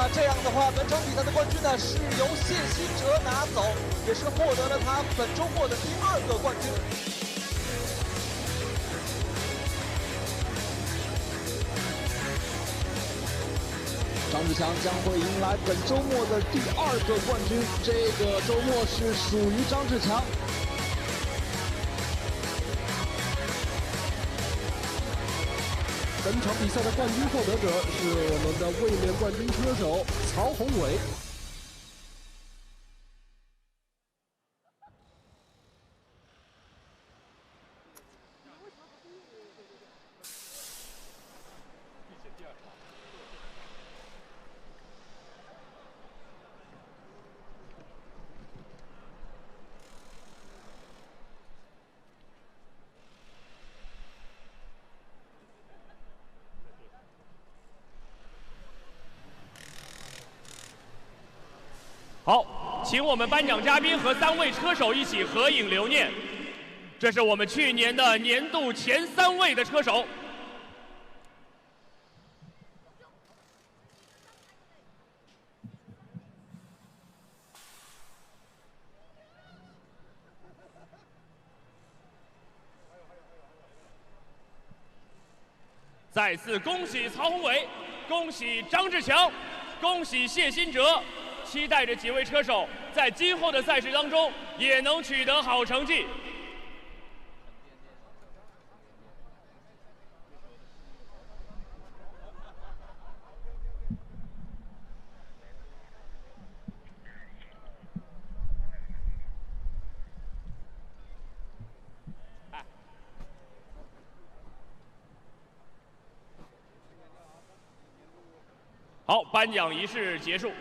那这样的话，本场比赛的冠军呢是由谢新哲拿走，也是获得了他本周末的第2个冠军。张志强将会迎来本周末的第2个冠军，这个周末是属于张志强。 本场比赛的冠军获得者是我们的卫冕冠军车手曹宏伟。好，请我们颁奖嘉宾和3位车手一起合影留念。这是我们去年的年度前3位的车手。再次恭喜曹宏伟，恭喜张志强，恭喜谢新哲。 期待着几位车手在今后的赛事当中也能取得好成绩。好，颁奖仪式结束。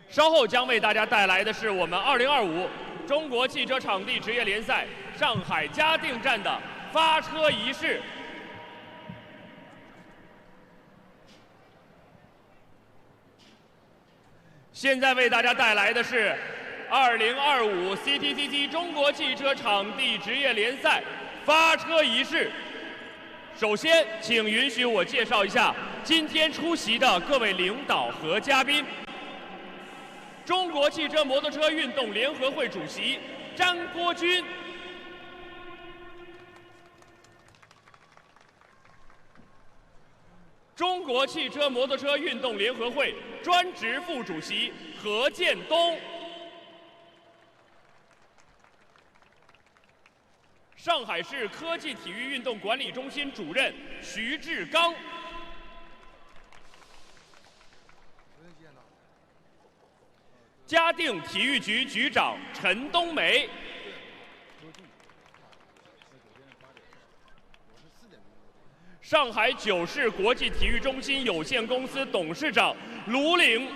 稍后将为大家带来的是我们2025中国汽车场地职业联赛上海嘉定站的发车仪式。现在为大家带来的是2025 CTCC 中国汽车场地职业联赛发车仪式。首先，请允许我介绍一下今天出席的各位领导和嘉宾。 中国汽车摩托车运动联合会主席詹国军，中国汽车摩托车运动联合会专职副主席何建东，上海市科技体育运动管理中心主任徐志刚。 嘉定体育局局长陈冬梅，上海九市国际体育中心有限公司董事长卢岭，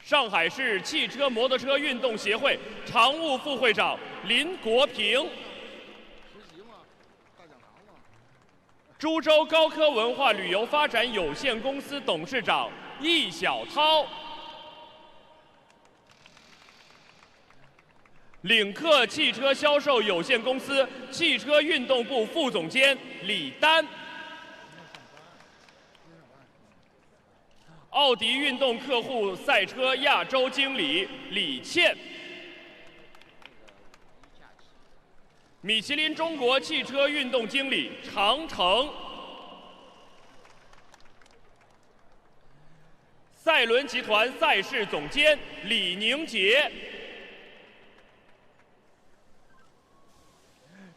上海市汽车摩托车运动协会常务副会长林国平，株洲高科文化旅游发展有限公司董事长 易小涛，领克汽车销售有限公司汽车运动部副总监李丹，奥迪运动客户赛车亚洲经理李倩，米其林中国汽车运动经理常成。 赛伦集团赛事总监李宁杰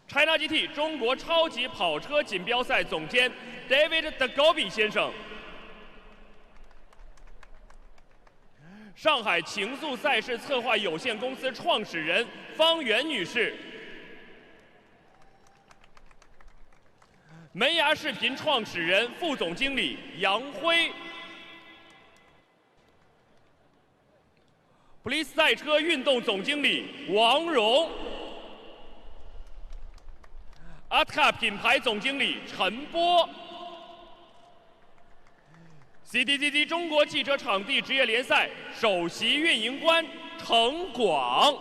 ，China GT 中国超级跑车锦标赛总监 David Dagobi 先生，上海情愫赛事策划有限公司创始人方媛女士，门牙视频创始人、副总经理杨辉。 Police 赛车运动总经理王荣 ，Auftakt 品牌总经理陈波 ，CTCC 中国汽车场地职业联赛首席运营官程广。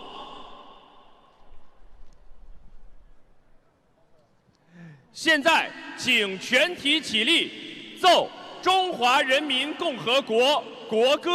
现在，请全体起立，奏中华人民共和国国歌。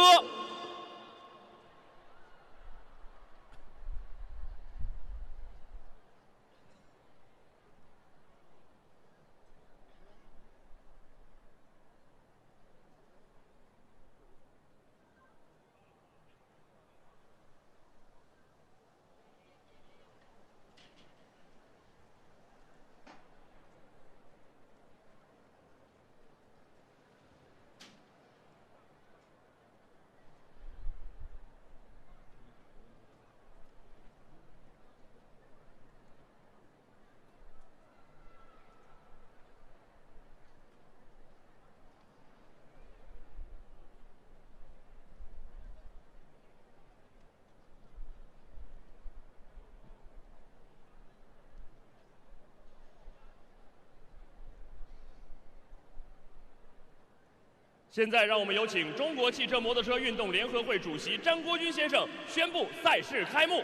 现在让我们有请中国汽车摩托车运动联合会主席张国军先生宣布赛事开幕。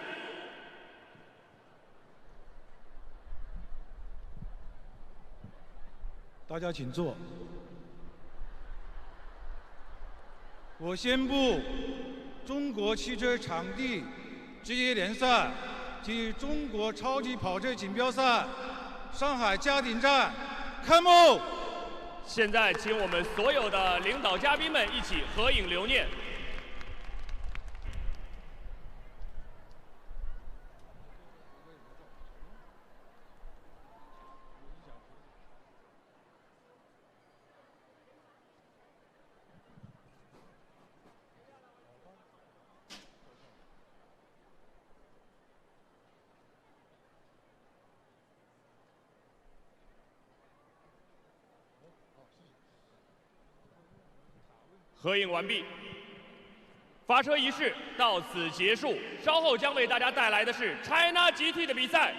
大家请坐。我宣布，中国汽车场地职业联赛及中国超级跑车锦标赛上海嘉定站开幕。现在，请我们所有的领导嘉宾们一起合影留念。合影完毕，发车仪式到此结束。稍后将为大家带来的是 China GT 的比赛。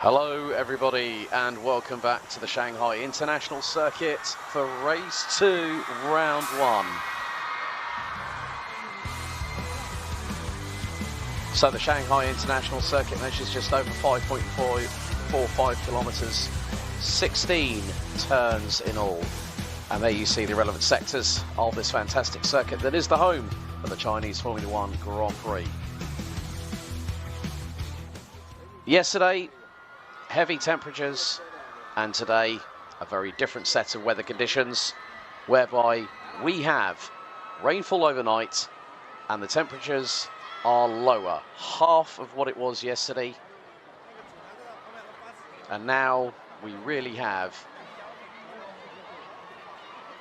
Hello everybody and welcome back to the Shanghai International Circuit for race 2, round 1. So the Shanghai International Circuit measures just over 5.45 kilometres, 16 turns in all. And there you see the relevant sectors of this fantastic circuit that is the home of the Chinese Formula 1 Grand Prix. Yesterday, heavy temperatures, and today a very different set of weather conditions whereby we have rainfall overnight and the temperatures are lower, half of what it was yesterday, and now we really have,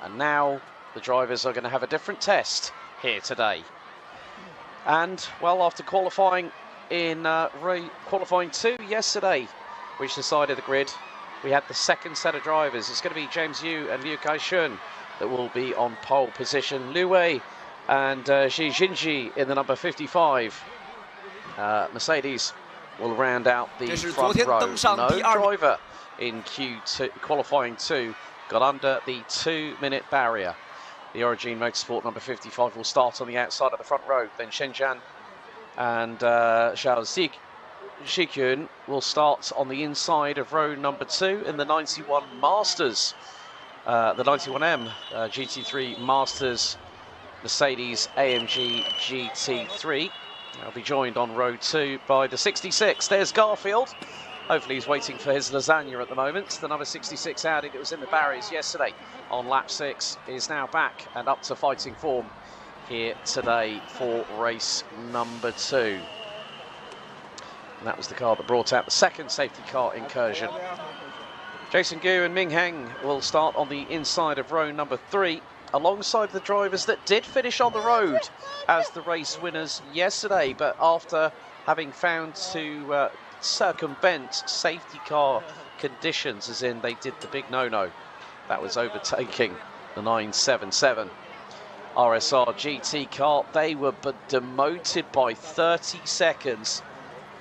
and now the drivers are going to have a different test here today. And well, after qualifying in qualifying 2 yesterday, which decided the grid, we had the second set of drivers. It's going to be James Yu and Liu Kaixun that will be on pole position. Liu Wei and Xi Jinji in the number 55. Mercedes will round out the front row. No driver in Q2 qualifying 2 got under the 2-minute barrier. The Origin Motorsport number 55 will start on the outside of the front row. Then Shenzhen and Xiao Zikyun will start on the inside of row number 2 in the 91 Masters, the 91M GT3 Masters Mercedes AMG GT3. They'll be joined on row 2 by the 66. There's Garfield. Hopefully he's waiting for his lasagna at the moment. The number 66 Audi that was in the barriers yesterday on lap 6 is now back and up to fighting form here today for race number 2. And that was the car that brought out the second safety car incursion. Jason Gu and Ming Heng will start on the inside of row number 3, alongside the drivers that did finish on the road as the race winners yesterday, but after having found to circumvent safety car conditions, as in they did the big no-no. That was overtaking the 977 RSR GT car. They were demoted by 30 seconds.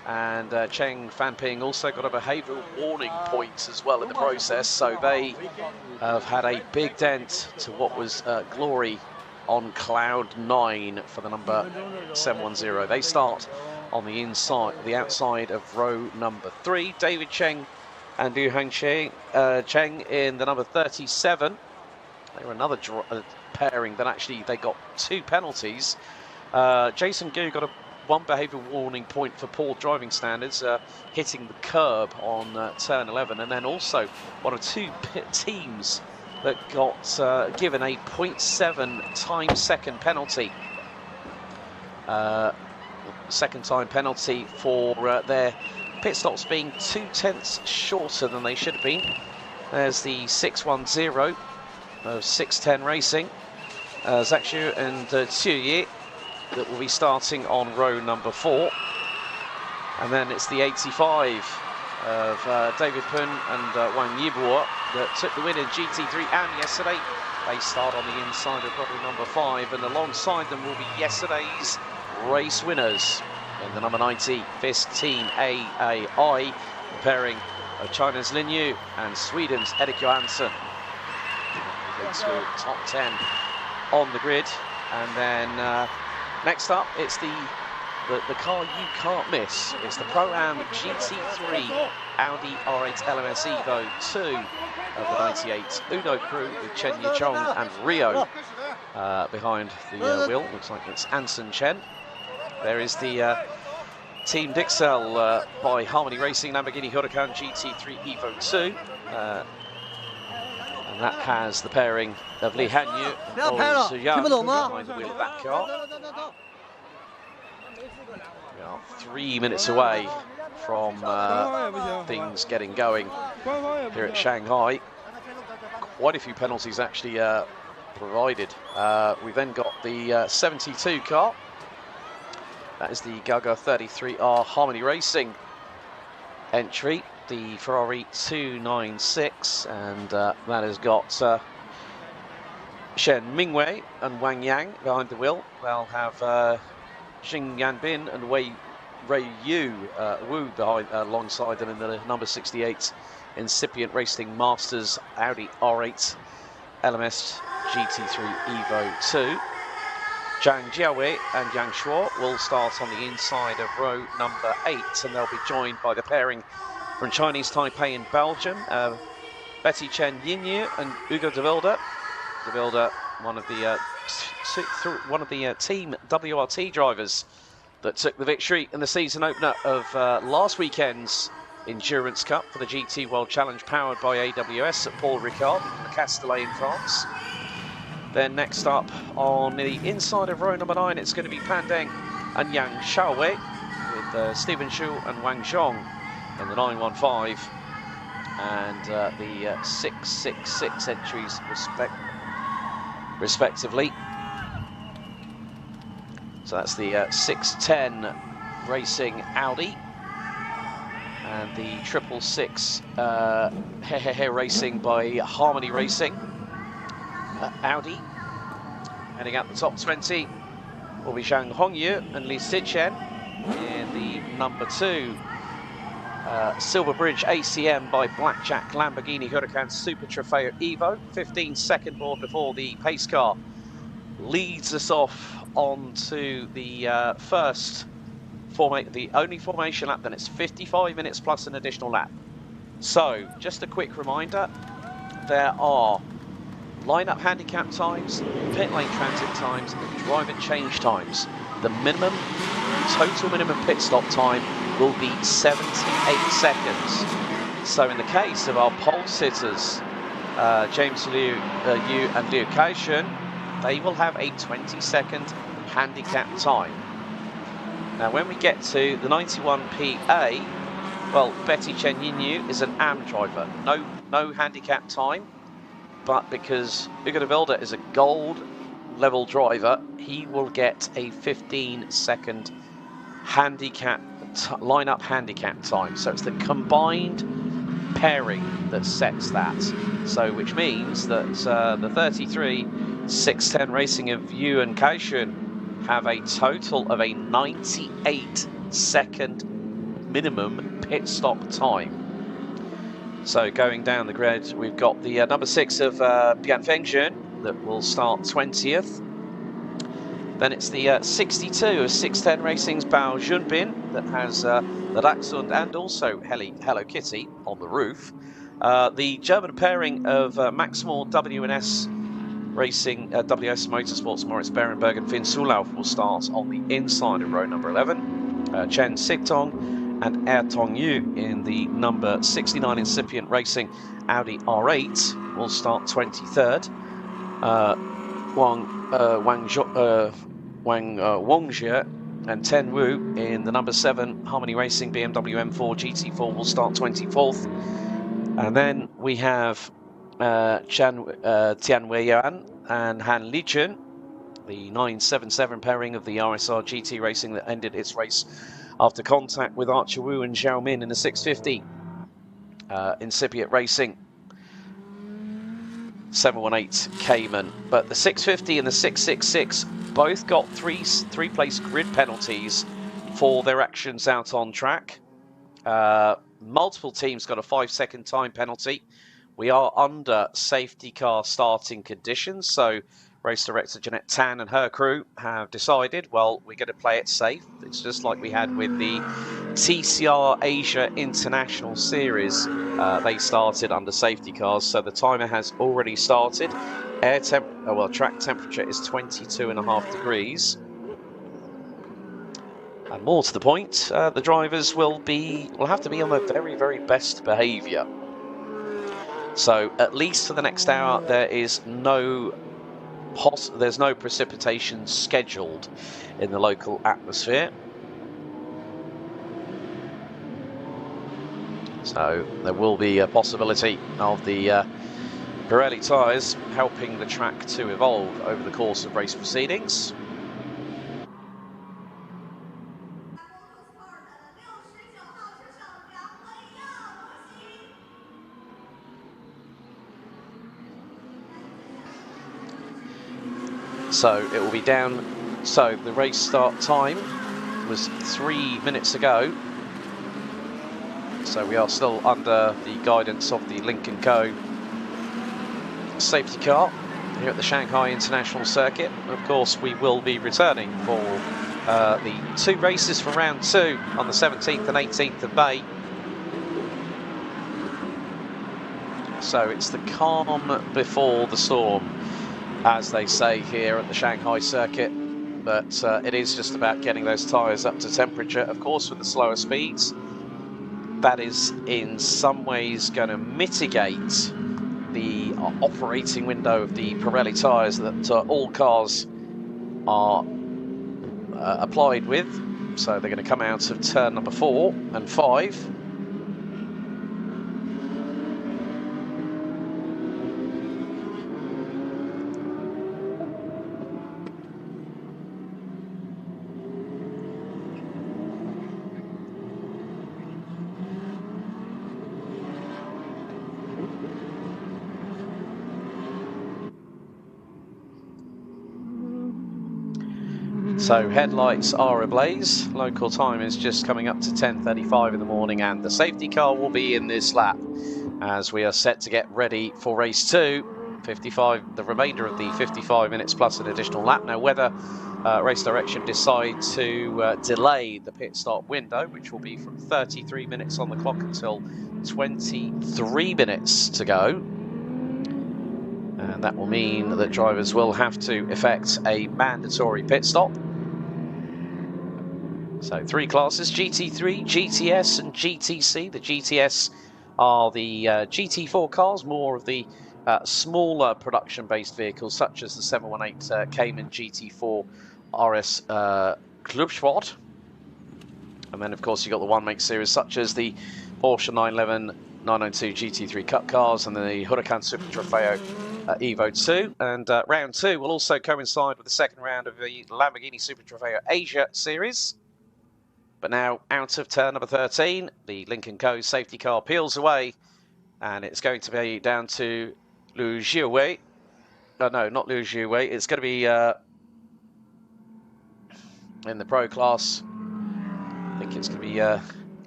And Cheng Fanping also got a behavioural warning point as well in the process, so they have had a big dent to what was glory on cloud 9 for the number 710. They start on the outside of row number 3. David Cheng and Du Hangcheng Cheng in the number 37. They were another pairing that actually they got 2 penalties. Jason Gu got one behavioural warning point for poor driving standards, hitting the curb on turn 11, and then also one of 2 teams that got given a 0.7 time-second penalty. Second time penalty for their pit stops being 2/10 shorter than they should have been. There's the 610 of 610 Racing, Zakshu and Tsuyi, that will be starting on row number 4. And then it's the 85 of David Pun and Wang Yibo that took the win in GT3 and yesterday. They start on the inside of row number 5, and alongside them will be yesterday's race winners in the number 90 FIS Team AAI, the pairing of China's Lin Yu and Sweden's Erik Johansson. Leads through top 10 on the grid. And then next up, it's the car you can't miss. It's the Pro-Am GT3 Audi R8 LMS Evo 2 of the 98 Uno crew with Chen Yichong and Rio behind the wheel. Looks like it's Anson Chen. There is the Team Dixel by Harmony Racing Lamborghini Huracan GT3 Evo 2. And that has the pairing of Li Hanyu and Paul Suyang behind the wheel of that car. We are 3 minutes away from things getting going here at Shanghai. Quite a few penalties actually provided. We've then got the 72 car. That is the Gaga 33R Harmony Racing entry, the Ferrari 296, and that has got Shen Mingwei and Wang Yang behind the wheel. They'll have Xing Yanbin and Wei Wu behind, alongside them in the number 68 incipient racing Masters Audi R8 LMS GT3 Evo 2. Zhang Jiaowei and Yang Shuo will start on the inside of row number 8, and they'll be joined by the pairing from Chinese Taipei in Belgium, Betty Chen Yinyu and Hugo de Wilde. De Wilde, one of the Team WRT drivers that took the victory in the season opener of last weekend's Endurance Cup for the GT World Challenge, powered by AWS at Paul Ricard in the Castellet in France. Then next up on the inside of row number 9, it's going to be Pan Deng and Yang Xiaowei with Stephen Shu and Wang Zhong in the 915 and the 666 entries respectively. So that's the 610 Racing Audi and the 666 Racing by Harmony Racing Audi. Heading out the top 20 will be Zhang Hongyu and Li Sichen in the number 2 Silverbridge ACM by Blackjack Lamborghini Huracan Super Trofeo Evo. 15-second board before the pace car leads us off onto the the only formation lap. Then it's 55 minutes plus an additional lap. So just a quick reminder, there are lineup handicap times, pit lane transit times, and drive and change times. The total minimum pit stop time will be 78 seconds. So in the case of our pole sitters, James Liu and Liu Kaixun, they will have a 20-second handicap time. Now when we get to the 91 PA, well, Betty Chen Yinyu is an AM driver, no handicap time, but because Hugo de Wilde is a gold level driver, he will get a 15-second handicap lineup handicap time. So it's the combined pairing that sets that. So which means that the 33 610 Racing of Yu and Kaixun have a total of a 98-second minimum pit stop time. So going down the grid, we've got the number 6 of Bian Fengjun that will start 20th. Then it's the 62 of 610 Racing's Bao Junbin that has the Dachshund and also Hello Kitty on the roof. The German pairing of Maximal W&S Racing, WS Motorsports, Moritz Berenberg and Finn Sulauf will start on the inside of row number 11. Chen Sigtong and Tong Yu in the number 69 incipient Racing Audi R8 will start 23rd. Wang Wongjie and Ten Wu in the number 7 Harmony Racing BMW M4 GT4 will start 24th. And then we have Tian Weiyan and Han Lichun, the 977 pairing of the RSR GT Racing that ended its race after contact with Archer Wu and Zhao Min in the 650 incipient Racing 718 Cayman. But the 650 and the 666 both got three-place grid penalties for their actions out on track. Multiple teams got a 5-second time penalty. We are under safety car starting conditions, so race director Jeanette Tan and her crew have decided, well, we're going to play it safe. It's just like we had with the TCR Asia International Series. They started under safety cars, so the timer has already started. Track temperature is 22.5 degrees. And more to the point, the drivers will have to be on their very, very best behaviour. So at least for the next hour, there's no precipitation scheduled in the local atmosphere. So there will be a possibility of the Pirelli tyres helping the track to evolve over the course of race proceedings. So it will be down. So the race start time was 3 minutes ago. So we are still under the guidance of the Lynk & Co safety car here at the Shanghai International Circuit. Of course, we will be returning for the 2 races for round 2 on the 17th and 18th of May. So it's the calm before the storm, as they say here at the Shanghai Circuit. But it is just about getting those tyres up to temperature. Of course, with the slower speeds, that is in some ways going to mitigate the operating window of the Pirelli tyres that all cars are applied with. So they're going to come out of turn number 4 and 5. So headlights are ablaze. Local time is just coming up to 10:35 in the morning, and the safety car will be in this lap as we are set to get ready for race 2. 55, the remainder of the 55 minutes plus an additional lap. Now, whether race direction decide to delay the pit stop window, which will be from 33 minutes on the clock until 23 minutes to go. And that will mean that drivers will have to effect a mandatory pit stop. So 3 classes, GT3, GTS and GTC. The GTS are the GT4 cars, more of the smaller production-based vehicles, such as the 718 Cayman GT4 RS Clubsport. And then, of course, you've got the one-make series, such as the Porsche 911, 992 GT3 Cup cars and the Huracan Super Trofeo Evo 2. And round 2 will also coincide with the second round of the Lamborghini Super Trofeo Asia series. But now, out of turn number 13, the Lynk & Co safety car peels away, and it's going to be down to Liu Jiawei. No, not Liu Jiawei. It's going to be in the pro class. I think it's going to be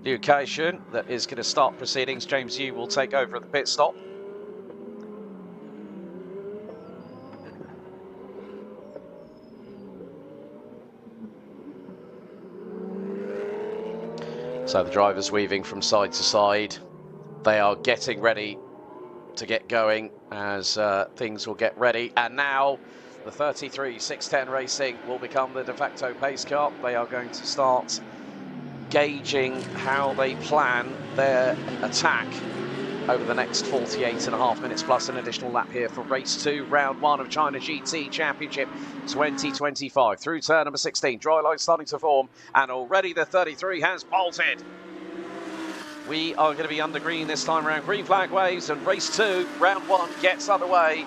Liu Kaishun that is going to start proceedings. James Yu will take over at the pit stop. So the drivers weaving from side to side. They are getting ready to get going as things will get ready. And now the 33 610 Racing will become the de facto pace car. They are going to start gauging how they plan their attack over the next 48.5 minutes plus an additional lap here for race 2, round 1 of China GT Championship 2025. Through turn number 16, dry line starting to form, and already the 33 has bolted. We are going to be under green this time around. Green flag waves, and race 2, round 1 gets underway.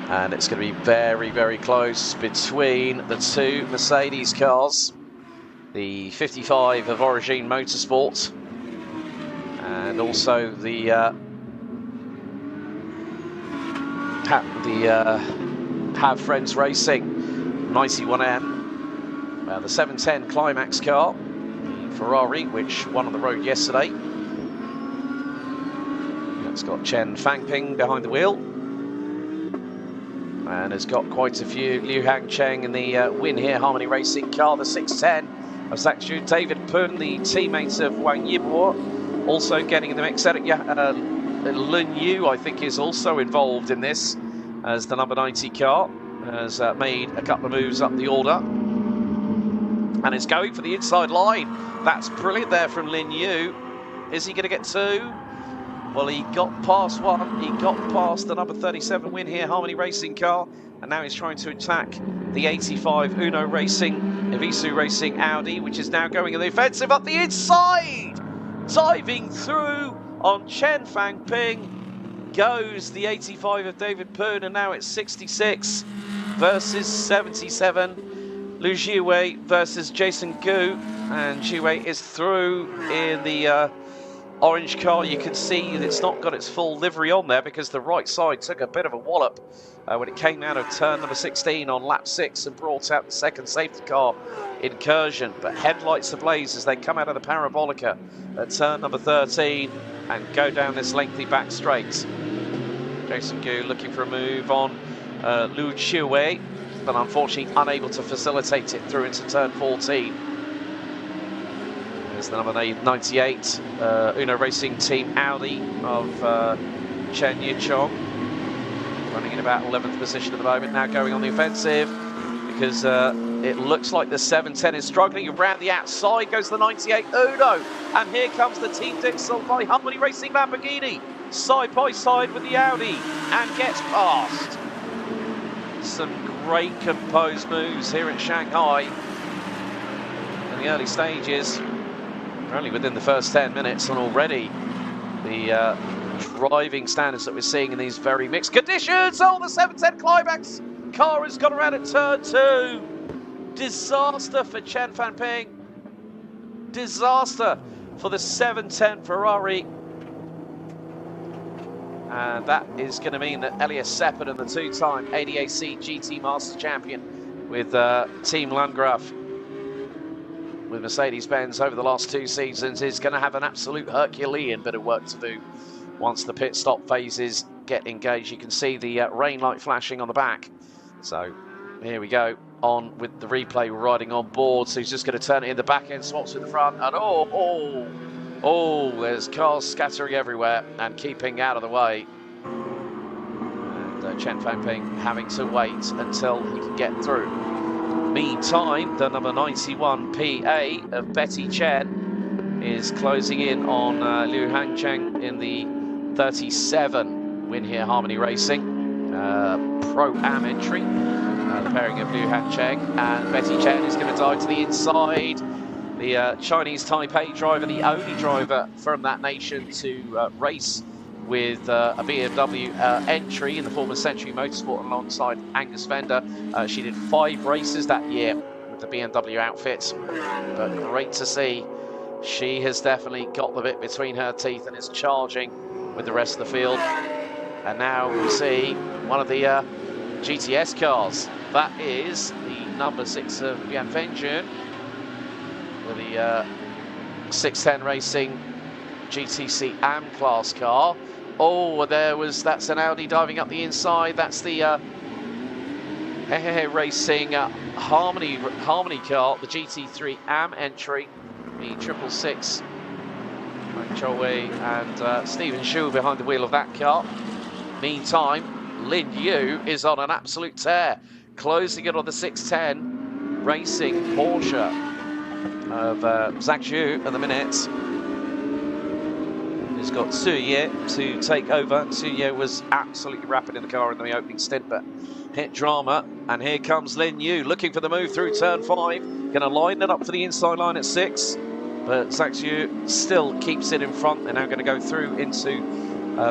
And it's going to be very, very close between the 2 Mercedes cars. The 55 of Origin Motorsport and also the Have Friends Racing 91M, the 710 Climax car, the Ferrari, which won on the road yesterday. It's got Chen Fangping behind the wheel and has got quite a few. Liu Hangcheng in the Win Here Harmony Racing car, the 610 of Zhang Xu. David Pun, the teammate of Wang Yibo, also getting in the mix. Lin Yu, I think, is also involved in this as the number 90 car has made a couple of moves up the order and is going for the inside line. That's brilliant there from Lin Yu. Is he going to get 2? Well, he got past 1. He got past the number 37 Win Here Harmony Racing car, and now he's trying to attack the 85 Uno Racing, Evisu Racing Audi, which is now going in the offensive up the inside. Diving through on Chen Fangping goes the 85 of David Poon, and now it's 66 versus 77. Liu Jiawei versus Jason Gu, and Jiawei is through in the orange car, you can see that it's not got its full livery on there because the right side took a bit of a wallop when it came out of turn number 16 on lap 6 and brought out the second safety car incursion. But headlights ablaze as they come out of the parabolica at turn number 13 and go down this lengthy back straight. Jason Gu looking for a move on Lu Chiwei, but unfortunately unable to facilitate it through into turn 14. There's the number 98 Uno Racing Team Audi of Chen Yichong, running in about 11th position at the moment, now going on the offensive because it looks like the 710 is struggling. Around the outside goes the 98 Uno, and here comes the Team Dixel by Harmony Racing Lamborghini, side by side with the Audi, and gets past. Some great composed moves here at Shanghai in the early stages. We're only within the first 10 minutes, and already the driving standards that we're seeing in these very mixed conditions. Oh, the 710 climax car has got around at turn 2. Disaster for Chen Fanping. Disaster for the 710 Ferrari. And that is going to mean that Elias Seppert, and the two-time ADAC GT Masters champion with Team Landgraf, with Mercedes-Benz over the last 2 seasons, is going to have an absolute Herculean bit of work to do once the pit stop phases get engaged. You can see the rain light flashing on the back. So here we go, on with the replay. We're riding on board, so he's just going to turn it in the back end, swaps with the front, and oh, there's cars scattering everywhere and keeping out of the way. And Chen Fanping having to wait until he can get through. Meantime, the number 91 PA of Betty Chen is closing in on Liu Hangcheng in the 37 win here, Harmony Racing Pro-Am entry. The pairing of Liu Hangcheng and Betty Chen is going to dive to the inside. The Chinese Taipei driver, the only driver from that nation to race with a BMW entry in the former Century Motorsport alongside Angus Fender. She did 5 races that year with the BMW outfit, but great to see. She has definitely got the bit between her teeth and is charging with the rest of the field. And now we see one of the GTS cars. That is the number 6 of Bian Fengjun with the 610 Racing GTC AM class car. Oh, that's an Audi diving up the inside. That's the Racing Harmony car, the GT3 AM entry, the 666. Chou Wei and Stephen Shu behind the wheel of that car. Meantime, Lin Yu is on an absolute tear, closing it on the 610 Racing Porsche of Zhang Zhu at the minute. He's got Su Ye to take over. Su Ye was absolutely rapid in the car in the opening stint, but hit drama. And here comes Lin Yu looking for the move through turn 5. Going to line it up for the inside line at 6. But Zhang Zhu still keeps it in front. They're now going to go through into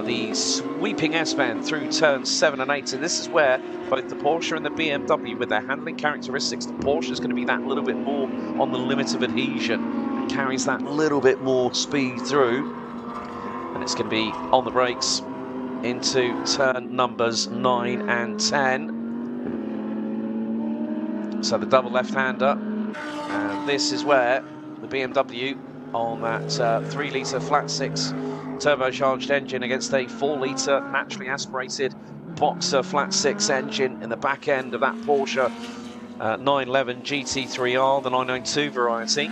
the sweeping S-band through turns 7 and 8. And this is where both the Porsche and the BMW, with their handling characteristics, the Porsche is going to be that little bit more on the limit of adhesion and carries that little bit more speed through. And it's going to be on the brakes into turn numbers 9 and 10. So the double left-hander. And this is where the BMW on that 3-litre flat 6 turbocharged engine against a 4-litre naturally aspirated boxer flat 6 engine in the back end of that Porsche 911 GT3R, the 992 variety.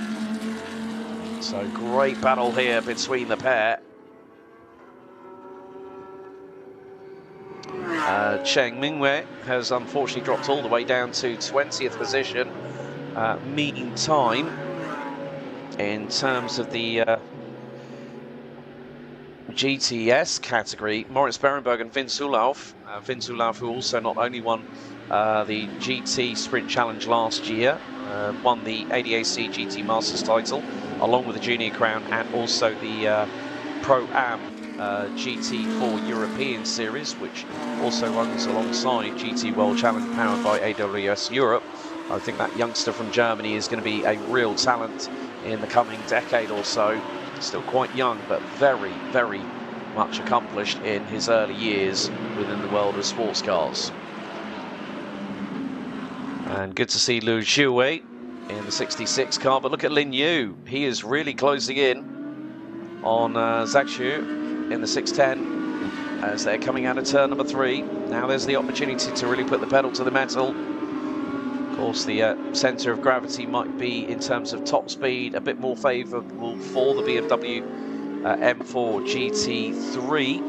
So great battle here between the pair. Cheng Mingwei has unfortunately dropped all the way down to 20th position. Meantime, in terms of the GTS category, Moritz Berenberg and Finn Zulauf, who also not only won the GT Sprint Challenge last year, won the ADAC GT Masters title, along with the Junior Crown, and also the Pro-Am GT4 European Series, which also runs alongside GT World Challenge powered by AWS Europe. I think that youngster from Germany is going to be a real talent in the coming decade or so. Still quite young, but very, very much accomplished in his early years within the world of sports cars. And good to see Liu Jiwei in the 66 car, but look at Lin Yu. He is really closing in on Zhang Xu in the 610 as they're coming out of turn number 3. Now there's the opportunity to really put the pedal to the metal. Of course, the centre of gravity might be, in terms of top speed, a bit more favourable for the BMW M4 GT3.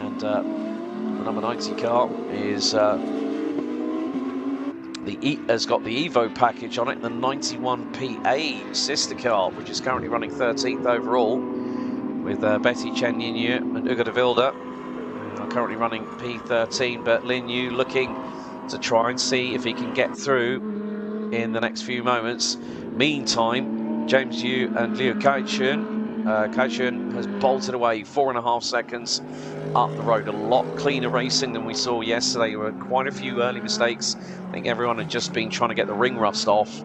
And the number 90 car is... has got the Evo package on it, the 91PA sister car, which is currently running 13th overall, with Betty Chen Yinyu and Ugo de Wilde are currently running P13, but Lin Yu looking to try and see if he can get through in the next few moments. Meantime, James Yu and Liu Kaichun has bolted away 4.5 seconds up the road. A lot cleaner racing than we saw yesterday. There were quite a few early mistakes. I think everyone had just been trying to get the ring rust off.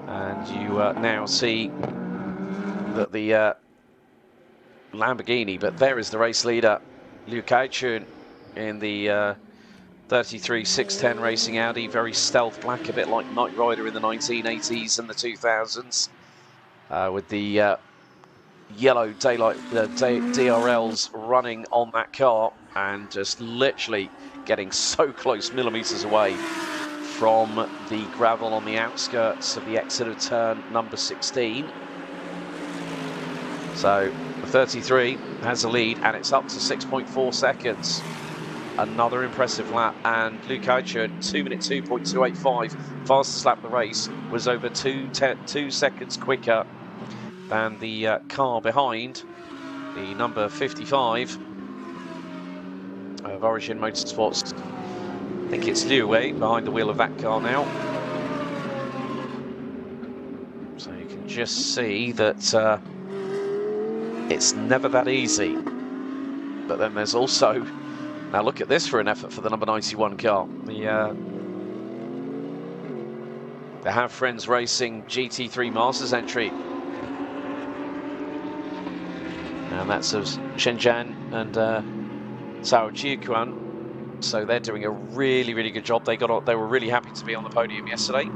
And you now see that the Lamborghini, but there is the race leader, Liu Kaichun, in the 33 610 Racing Audi. Very stealth black, a bit like Knight Rider in the 1980s and the 2000s. With the yellow daylight DRLs running on that car, and just literally getting so close, millimeters away from the gravel on the outskirts of the exit of turn number 16. So the 33 has a lead, and it's up to 6.4 seconds. Another impressive lap, and Liu Kaichun, 2 minute 2.285, fastest lap of the race, was over 2 seconds quicker than the car behind, the number 55 of Origin Motorsports. I think it's Liu Wei behind the wheel of that car now. So you can just see that it's never that easy. But then there's also, now look at this for an effort for the number 91 car. The Have Friends Racing GT3 Masters entry. And that's of Shenzhen and Cao Jiuquan. So they're doing a really, really good job. They were really happy to be on the podium yesterday.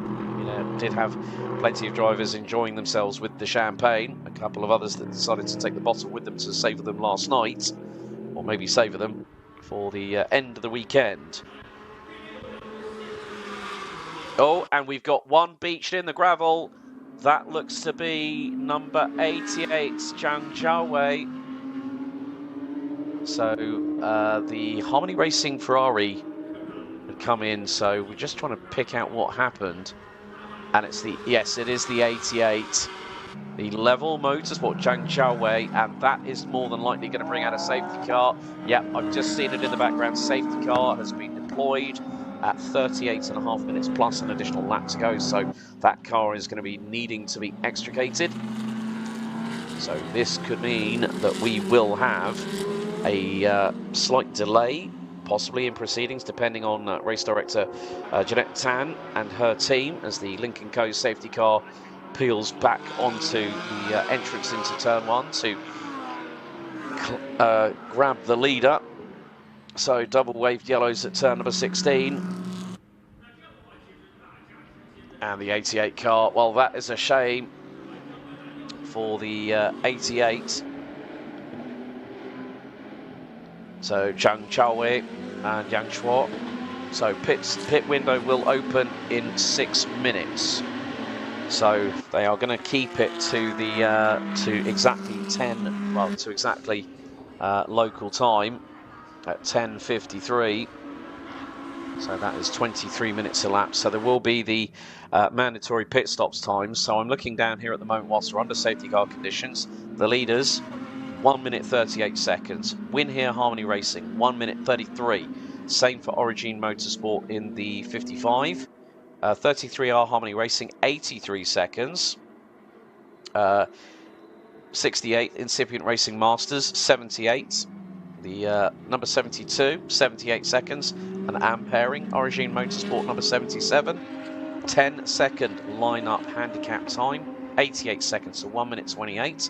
Did have plenty of drivers enjoying themselves with the champagne. A couple of others that decided to take the bottle with them to savour them last night, or maybe savour them for the end of the weekend. Oh, and we've got one beached in the gravel. That looks to be number 88, Zhang Jiawei. So the Harmony Racing Ferrari had come in, so we're just trying to pick out what happened. And it's the, yes, it is the 88, the Level Motorsport Zhang Jiawei, and that is more than likely going to bring out a safety car. Yep, I've just seen it in the background. Safety car has been deployed at 38.5 minutes plus an additional lap to go, so that car is going to be needing to be extricated. So this could mean that we will have a slight delay, possibly in proceedings, depending on race director Jeanette Tan and her team, as the Lincoln Co safety car peels back onto the entrance into turn 1 to grab the leader. So double waved yellows at turn number 16. And the 88 car, well, that is a shame for the 88. So Zhang Jiawei and Yang Shuo. So pit window will open in 6 minutes. So they are going to keep it to the to exactly 10, well, to exactly local time at 10:53. So that is 23 minutes elapsed. So there will be the mandatory pit stops times. So I'm looking down here at the moment whilst we're under safety car conditions. The leaders, 1 minute 38 seconds. Win here Harmony Racing, 1 minute 33. Same for Origin Motorsport in the 55. 33R Harmony Racing, 83 seconds. 68 Incipient Racing Masters, 78. The number 72, 78 seconds. And Ampering Origin Motorsport number 77. 10-second lineup handicap time. 88 seconds to 1 minute 28.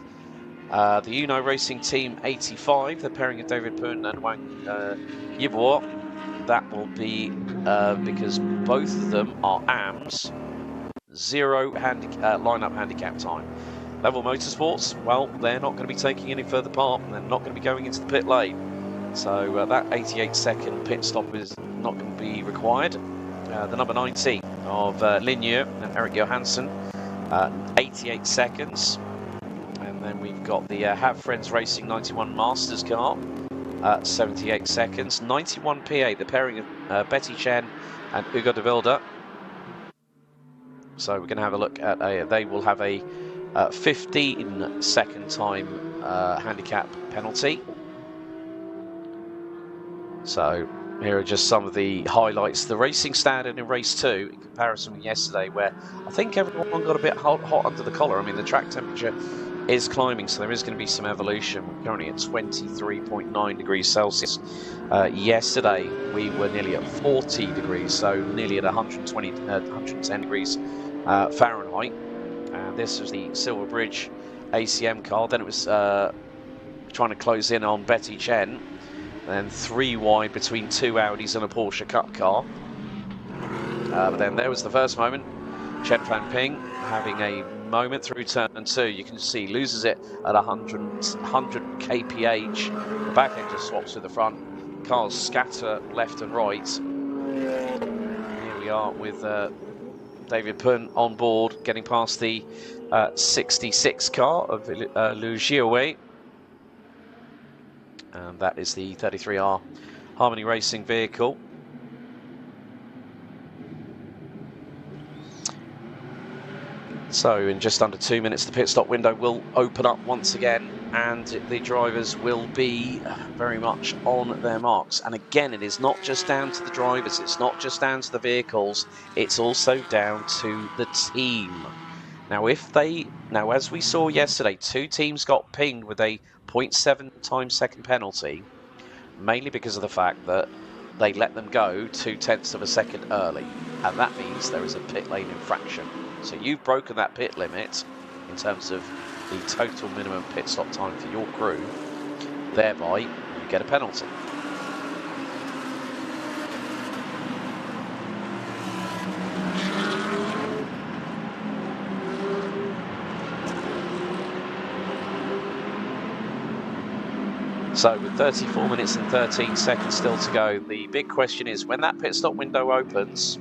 The Uno Racing Team 85, the pairing of David Poon and Wang Yibo, that will be because both of them are AMs, 0 lineup handicap time. Level Motorsports, well, they're not going to be taking any further part, and they're not going to be going into the pit lane. So that 88-second pit stop is not going to be required. The number 90 of Linje and Eric Johansson, 88 seconds. And then we've got the Have Friends Racing 91 Masters car, 78 seconds. 91 PA, the pairing of Betty Chen and Hugo de Wilde. So we're going to have a look at they will have a 15-second time handicap penalty. So here are just some of the highlights. The racing standard in race 2 in comparison with yesterday, where I think everyone got a bit hot under the collar. I mean, the track temperature is climbing, so there is going to be some evolution. We're currently at 23.9 degrees Celsius. Yesterday we were nearly at 40 degrees, so nearly at 110 degrees Fahrenheit. This was the Silver Bridge ACM car. Then it was trying to close in on Betty Chen. Then 3 wide between 2 Audis and a Porsche Cup car. But then there was the first moment. Chen Fan Ping having a moment through turn 2. You can see loses it at 100 kph. The back end just swaps with the front. Cars scatter left and right. Here we are with David Pun on board, getting past the 66 car of Lu Jiawei. And that is the 33R Harmony Racing vehicle. So in just under 2 minutes, the pit stop window will open up once again, and the drivers will be very much on their marks. And again, it is not just down to the drivers, it's not just down to the vehicles, it's also down to the team. Now, as we saw yesterday, 2 teams got pinged with a 0.7 times second penalty, mainly because of the fact that they let them go 0.2 of a second early, and that means there is a pit lane infraction. So you've broken that pit limit in terms of the total minimum pit stop time for your crew, thereby you get a penalty. So with 34 minutes and 13 seconds still to go, the big question is, when that pit stop window opens,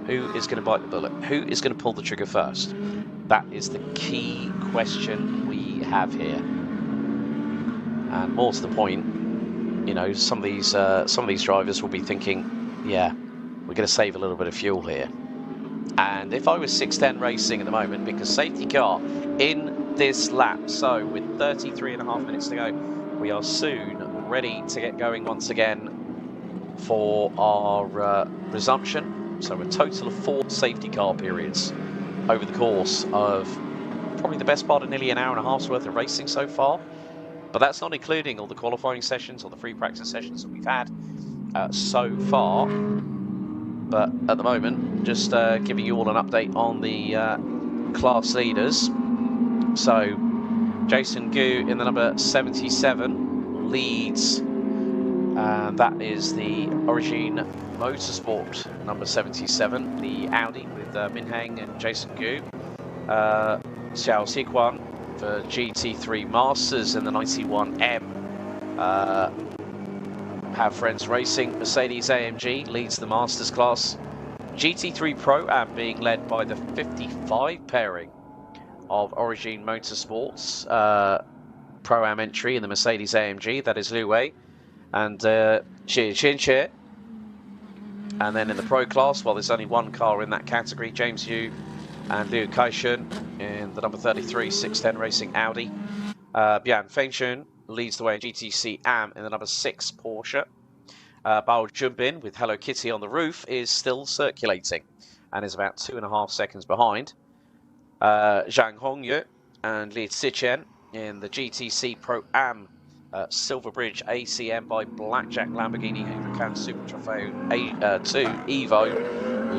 who is going to bite the bullet? Who is going to pull the trigger first? That is the key question we have here. And more to the point, you know, some of these drivers will be thinking, yeah, we're going to save a little bit of fuel here. And if I was 610 Racing at the moment, because safety car in this lap, so with 33.5 minutes to go, we are soon ready to get going once again for our resumption. So a total of 4 safety car periods over the course of probably the best part of nearly an hour and a half's worth of racing so far. But that's not including all the qualifying sessions or the free practice sessions that we've had so far. But at the moment, just giving you all an update on the class leaders. So Jason Gu in the number 77 leads. That is the Origin Motorsport number 77, the Audi with Min Heng and Jason Gu. Xiao Siquan for GT3 Masters in the 91M. Have Friends Racing Mercedes AMG leads the Masters class. GT3 Pro-Am being led by the 55 pairing of Origin Motorsports Pro-Am entry in the Mercedes AMG, that is Lu Wei and Xie Qianxie. And then in the Pro class, well, there's only one car in that category, James Yu and Liu Kaishun in the number 33 610 Racing Audi. Bian Fengshun leads the way in GTC Am in the number 6 Porsche. Bao Junbin with Hello Kitty on the roof is still circulating and is about 2.5 seconds behind. Zhang Hongyu and Li Zichen in the GTC Pro Am Silver Bridge ACM by Blackjack Lamborghini Huracan Super Trofeo 2 Evo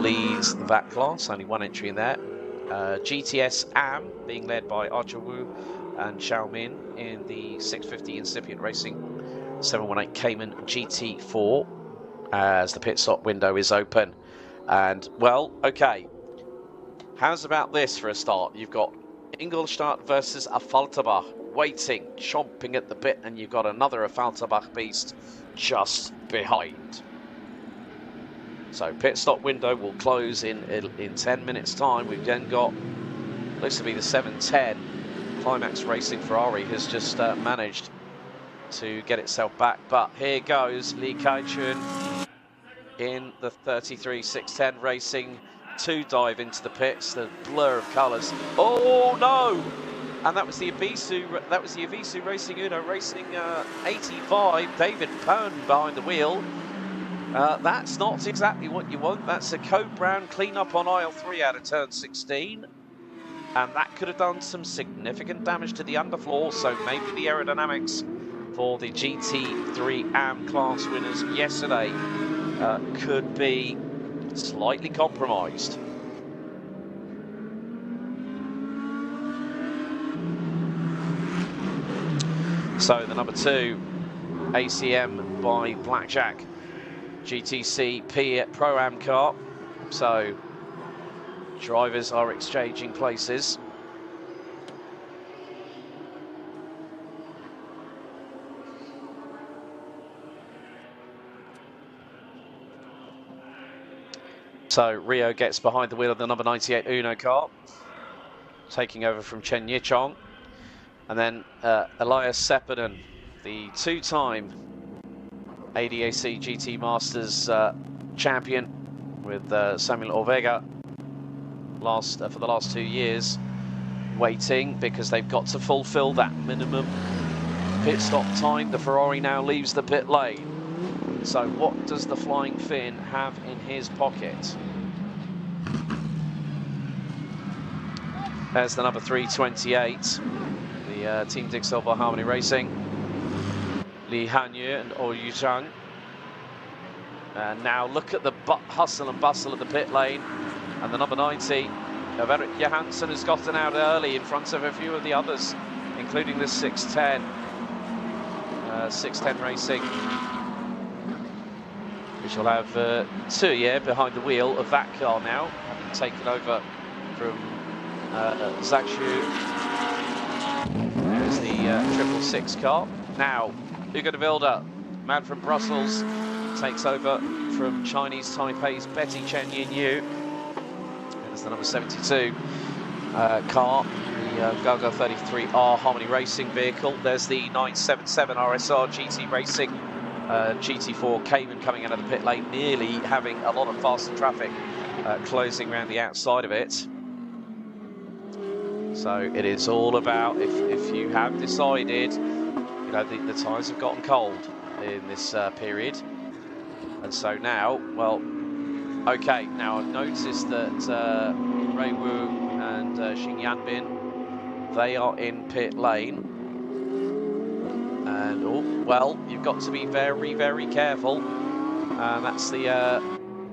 leads that class, only one entry in there. GTS Am being led by Archer Wu and Xiao Min in the 650 incipient racing. 718 Cayman GT4 as the pit stop window is open. And, well, okay. How's about this for a start? You've got Ingolstadt versus Affalterbach waiting, chomping at the bit, and you've got another Affalterbach beast just behind. So pit stop window will close in 10 minutes time. We've then got, looks to be the 710. Climax Racing Ferrari has just managed to get itself back. But here goes Li Kaichun in the 33-610 Racing to dive into the pits. The blur of colours. Oh no! And that was the Avisu Racing Uno Racing 85. David Pern behind the wheel. That's not exactly what you want. That's a Code Brown clean-up on aisle 3 out of turn 16. And that could have done some significant damage to the underfloor, so maybe the aerodynamics for the GT3 AM class winners yesterday could be slightly compromised. So the number 2 ACM by Blackjack GTC P Pro-Am car. So drivers are exchanging places. So Rio gets behind the wheel of the number 98 Uno car, taking over from Chen Yichong. And then Elias Sepinen, the two-time ADAC GT Masters champion with Samuel Orvega for the last 2 years, waiting because they've got to fulfill that minimum pit stop time. The Ferrari now leaves the pit lane. So what does the Flying Finn have in his pocket? There's the number 328, the Team Dig Silver Harmony Racing, Li Hanyu and Oh Yu Zhang. And now look at the hustle and bustle of the pit lane, and the number 90 of Eric Johansson has gotten out early in front of a few of the others, including the 610 Racing, which will have Tuye behind the wheel of that car now, having taken over from Zhak Xu. There's the 666 car. Now, Hugo de Wilde, man from Brussels, takes over from Chinese Taipei's Betty Chen Yin-Yu. There's the number 72 car, the Gaga 33R Harmony Racing vehicle. There's the 977 RSR GT Racing GT4 Cayman coming out of the pit lane, nearly having a lot of faster traffic closing around the outside of it. So it is all about, if you have decided, you know, the tyres have gotten cold in this period. And so now, well, okay, now I've noticed that Rui Wu and Xing Yanbin, they are in pit lane. And, oh, well, you've got to be very, very careful. That's the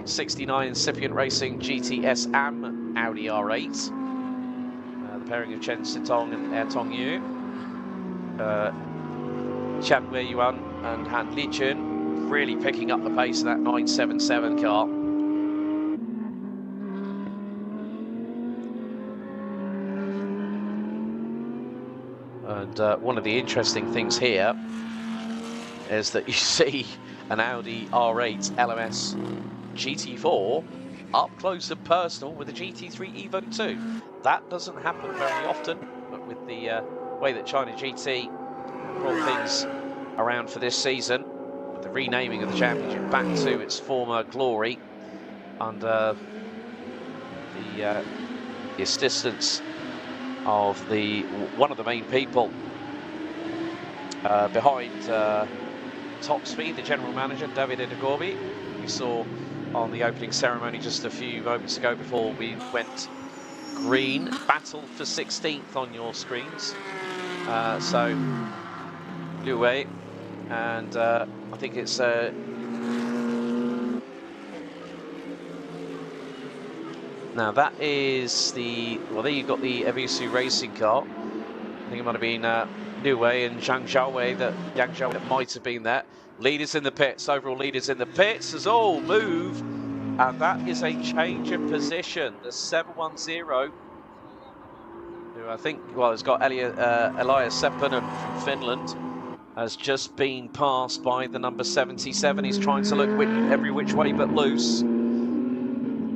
69 Incipient Racing GTS Am Audi R8. The pairing of Chen Sitong and Er Tong Yu. Chan Wei Yuan and Han Lichun really picking up the pace of that 977 car. And one of the interesting things here is that you see an Audi R8 LMS GT4 up close and personal with a GT3 Evo 2. That doesn't happen very often, but with the way that China GT brought things around for this season, with the renaming of the championship back to its former glory under the assistance of one of the main people behind Top Speed, the general manager, Davide De Gorbi. We saw on the opening ceremony just a few moments ago before we went green. Battle for 16th on your screens. So Liu Wei, and I think it's Now that is the, well, there you've got the Evisu racing car. I think it might have been Neue and Yang Zhaowei that might have been there. Leaders in the pits, overall leaders in the pits has all moved, and that is a change in position. The 710, who I think, well, has got Elias Seppänen from Finland, has just been passed by the number 77. He's trying to look every which way but loose.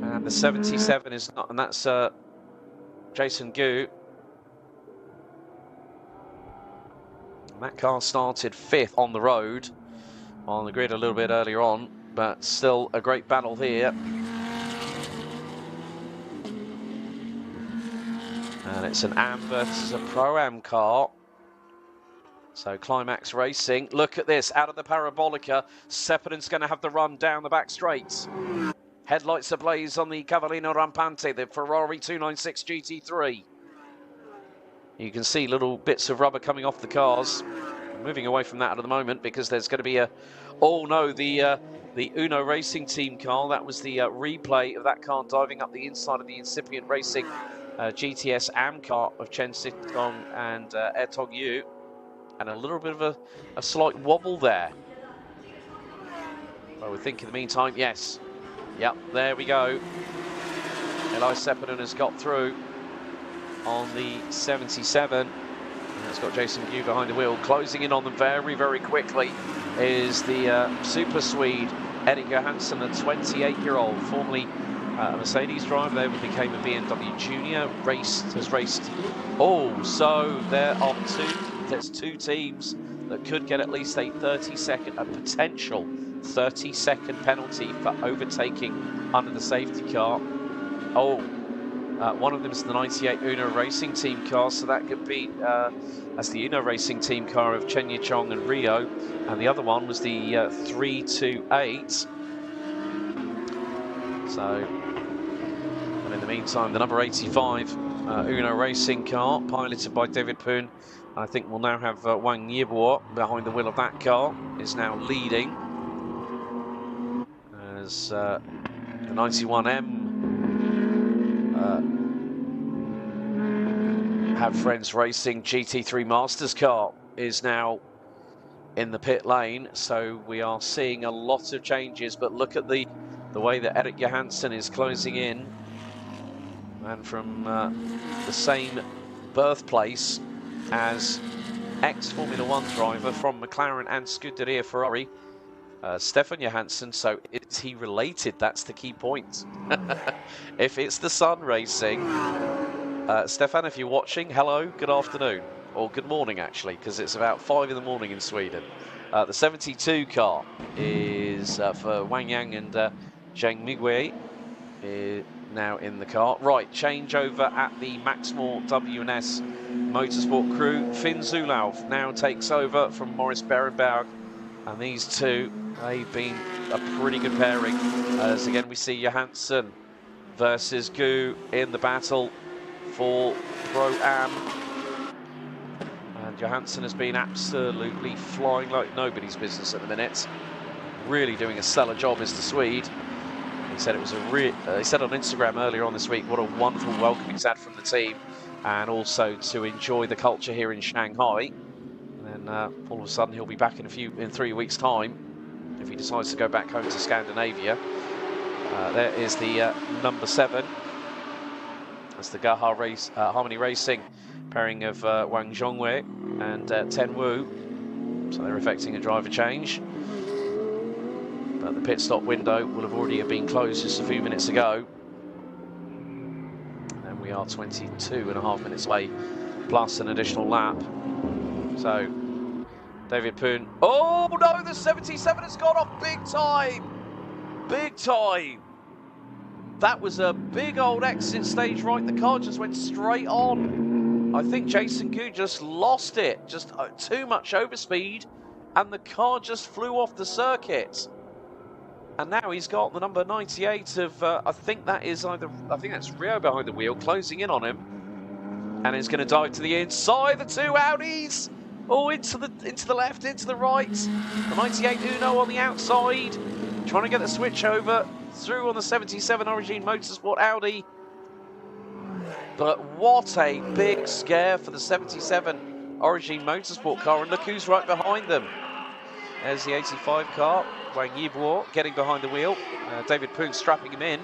And the 77 is not, and that's Jason Gu. And that car started 5th on the road, on the grid a little bit earlier on, but still a great battle here. And it's an AM versus a Pro-Am car. So Climax Racing, look at this, out of the Parabolica, Seppänen's going to have the run down the back straights. Headlights ablaze on the Cavallino Rampante, the Ferrari 296 GT3. You can see little bits of rubber coming off the cars. Moving away from that at the moment because there's going to be a, oh no, the Uno Racing Team car. That was the replay of that car diving up the inside of the incipient racing GTS AM car of Chen Sitong and Tong Yu. And a little bit of a slight wobble there. I would think in the meantime, yes. Yep, there we go. Elias Seppänen has got through on the 77. And it's got Jason Gu behind the wheel. Closing in on them very, very quickly is the Super Swede, Erik Johansson, a 28-year-old, formerly a Mercedes driver, then became a BMW Junior, has raced. Oh, so there's two teams that could get at least a potential 30-second penalty for overtaking under the safety car. Oh, one of them is the 98 Uno Racing Team car, so that could be that's the Uno Racing Team car of Chen Yichong and Rio, and the other one was the 328. So, and in the meantime, the number 85 Uno Racing car, piloted by David Poon, I think we'll now have Wang Yibo behind the wheel of that car, is now leading. As the 91M Have Friends Racing GT3 Masters car is now in the pit lane. So we are seeing a lot of changes, but look at the way that Erik Johansson is closing in. And from the same birthplace as ex-Formula 1 driver from McLaren and Scuderia Ferrari, Stefan Johansson. So is he related? That's the key point. If it's the Sun Racing, Stefan, if you're watching, hello, good afternoon, or good morning actually, because it's about 5 in the morning in Sweden. The 72 car is for Wang Yang and Zheng Migui, now in the car. Right, changeover at the Maxmore W&S Motorsport crew. Finn Zulauf now takes over from Maurice Berenberg, and these two, they've been a pretty good pairing. As again we see Johansson versus Gu in the battle for Pro-Am. And Johansson has been absolutely flying like nobody's business at the minute. Really doing a stellar job as the Swede. He said it was he said on Instagram earlier on this week what a wonderful welcome he's had from the team, and also to enjoy the culture here in Shanghai. And then all of a sudden he'll be back in 3 weeks' time if he decides to go back home to Scandinavia. There is the number 7. That's the Gaha Harmony Racing pairing of Wang Zhongwei and Ten Wu. So they're effecting a driver change. But the pit stop window will have already been closed just a few minutes ago. And we are 22.5 minutes away, plus an additional lap. So, David Poon. Oh no, the 77 has gone off big time! Big time! That was a big old exit stage right. The car just went straight on. I think Jason Gu just lost it. Just too much overspeed, and the car just flew off the circuit. And now he's got the number 98 of, I think that's Rio behind the wheel, closing in on him. And he's going to dive to the inside, the two Audis. Oh, into the left, into the right. The 98 Uno on the outside, trying to get the switch over through on the 77 Origin Motorsport Audi. But what a big scare for the 77 Origin Motorsport car, and look who's right behind them. There's the 85 car, Wang Yibo getting behind the wheel, David Poon strapping him in.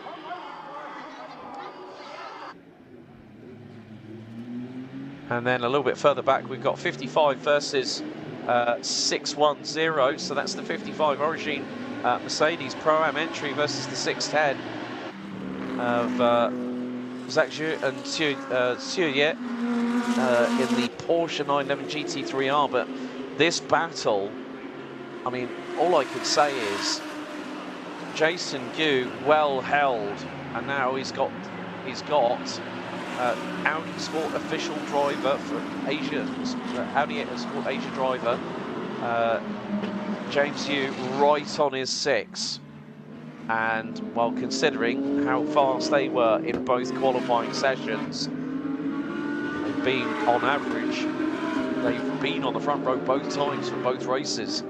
And then a little bit further back, we've got 55 versus 610, so that's the 55 Origin Mercedes Pro-Am entry versus the 610 of Zhak Zhu and Xue Ye in the Porsche 911 GT3R. But this battle, I mean, all I could say is Jason Gu well held, and now he's got Audi Sport official driver for Asia, Audi Sport Asia driver, James Yu right on his 6. And while considering how fast they were in both qualifying sessions, they've been on average, they've been on the front row both times for both races.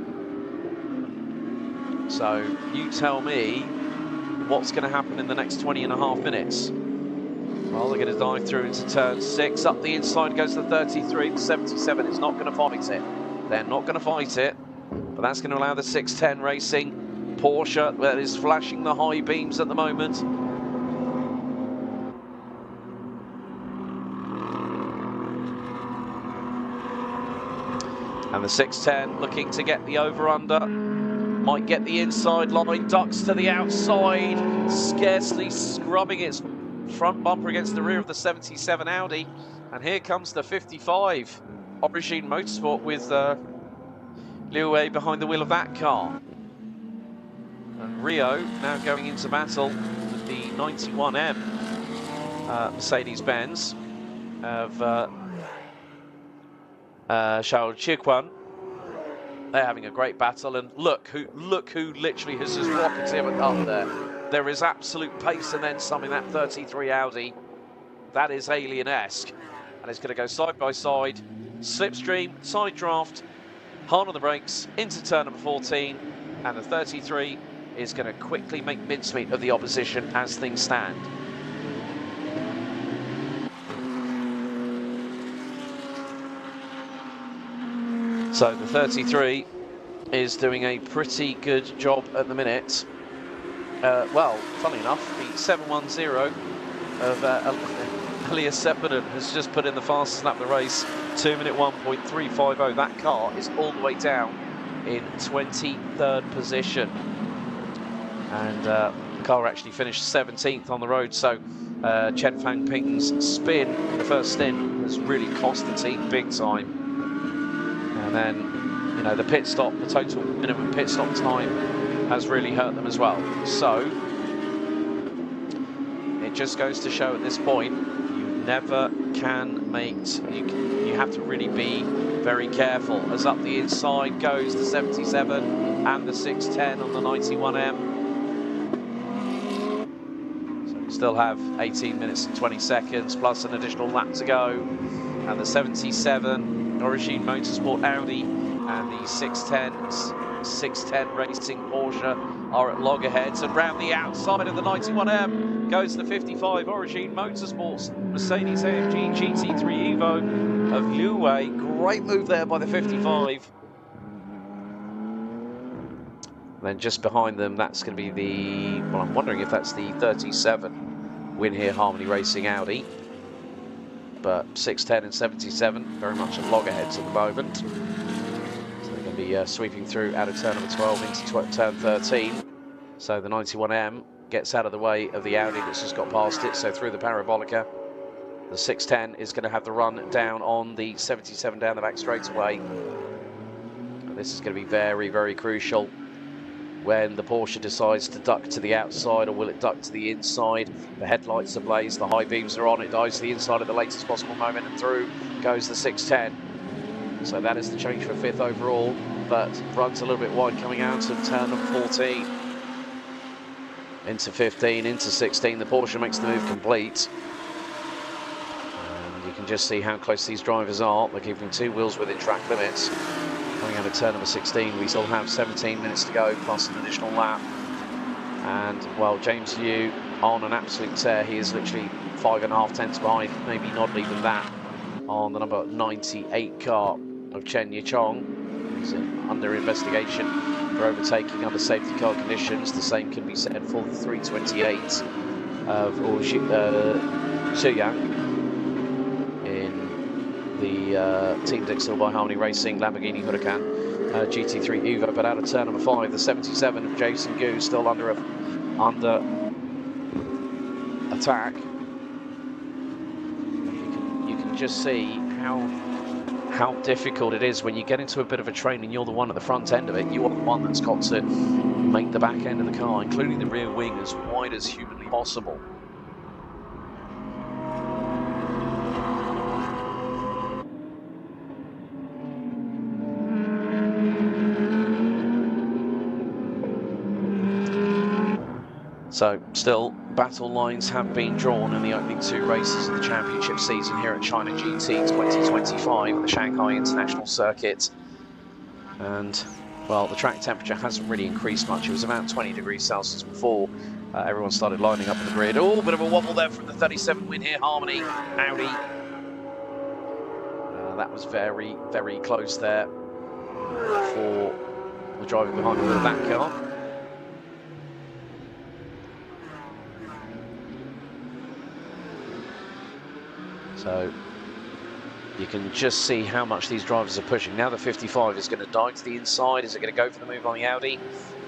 So you tell me what's going to happen in the next 20.5 minutes. Well, they're going to dive through into turn 6. Up the inside goes the 33. The 77 is not going to fight it. They're not going to fight it. But that's going to allow the 610 Racing Porsche that is flashing the high beams at the moment. And the 610 looking to get the over-under. Might get the inside line. Ducks to the outside. Scarcely scrubbing its front bumper against the rear of the 77 Audi, and here comes the 55 Origin Motorsport with Liu Wei behind the wheel of that car. And Rio now going into battle with the 91M Mercedes-Benz of Xiao Chiquan. They're having a great battle, and look who literally has just rocketed him up there. There is absolute pace and then some in that 33 Audi. That is alien-esque. And it's going to go side by side, slipstream, side draft, hard on the brakes, into turn number 14. And the 33 is going to quickly make mincemeat of the opposition as things stand. So the 33 is doing a pretty good job at the minute. Well, funny enough, the 710 of Elias Sepinen has just put in the fastest lap of the race, 2-minute 1.350. That car is all the way down in 23rd position. And the car actually finished 17th on the road, so Chen Fang Ping's spin in the first stint has really cost the team big time. And then, you know, the pit stop, the total minimum pit stop time has really hurt them as well. So it just goes to show at this point, you never can make, you have to really be very careful. As up the inside goes the 77 and the 610 on the 91M. So we still have 18 minutes and 20 seconds plus an additional lap to go. And the 77 Origin Motorsport Audi and the 610 Racing Porsche are at loggerheads, and round the outside of the 91M goes the 55 Origin Motorsports Mercedes AMG GT3 Evo of Liu Wei. Great move there by the 55. And then just behind them, that's going to be the, well, I'm wondering if that's the 37 Win Here Harmony Racing Audi. But 610 and 77 very much at loggerheads at the moment. So they're going to be sweeping through out of turn number 12 into turn 13. So the 91M gets out of the way of the Audi that's just got past it, so through the Parabolica. The 610 is going to have the run down on the 77 down the back straightaway. And this is going to be very, very crucial when the Porsche decides to duck to the outside, or will it duck to the inside? The headlights are ablaze, the high beams are on, it dives to the inside at the latest possible moment, and through goes the 610. So that is the change for 5th overall, but runs a little bit wide coming out of turn number 14. Into 15, into 16, the Porsche makes the move complete. And you can just see how close these drivers are. They're keeping 2 wheels within track limits. Coming out of turn number 16, we still have 17 minutes to go, plus an additional lap. And, well, James Liu on an absolute tear. He is literally 5.5 tenths behind, maybe not even that, on the number 98 car of Chen Yichong, who's under investigation for overtaking under safety car conditions. The same can be said for the 328 of Shiyang in the Team Dixon by Harmony Racing Lamborghini Huracan GT3 Evo. But out of turn number 5, the 77 of Jason Gu still under attack. You can just see how difficult it is when you get into a bit of a train and you're the one at the front end of it. You are the one that's got to make the back end of the car, including the rear wing, as wide as humanly possible. So, still, battle lines have been drawn in the opening 2 races of the championship season here at China GT 2025 at the Shanghai International Circuit. And, well, the track temperature hasn't really increased much. It was about 20 degrees Celsius before everyone started lining up on the grid. Oh, bit of a wobble there from the 37 win here, Harmony, Audi. That was very, very close there for the driver behind the wheel of that car. So you can just see how much these drivers are pushing. Now the 55 is going to dive to the inside. Is it going to go for the move on the Audi?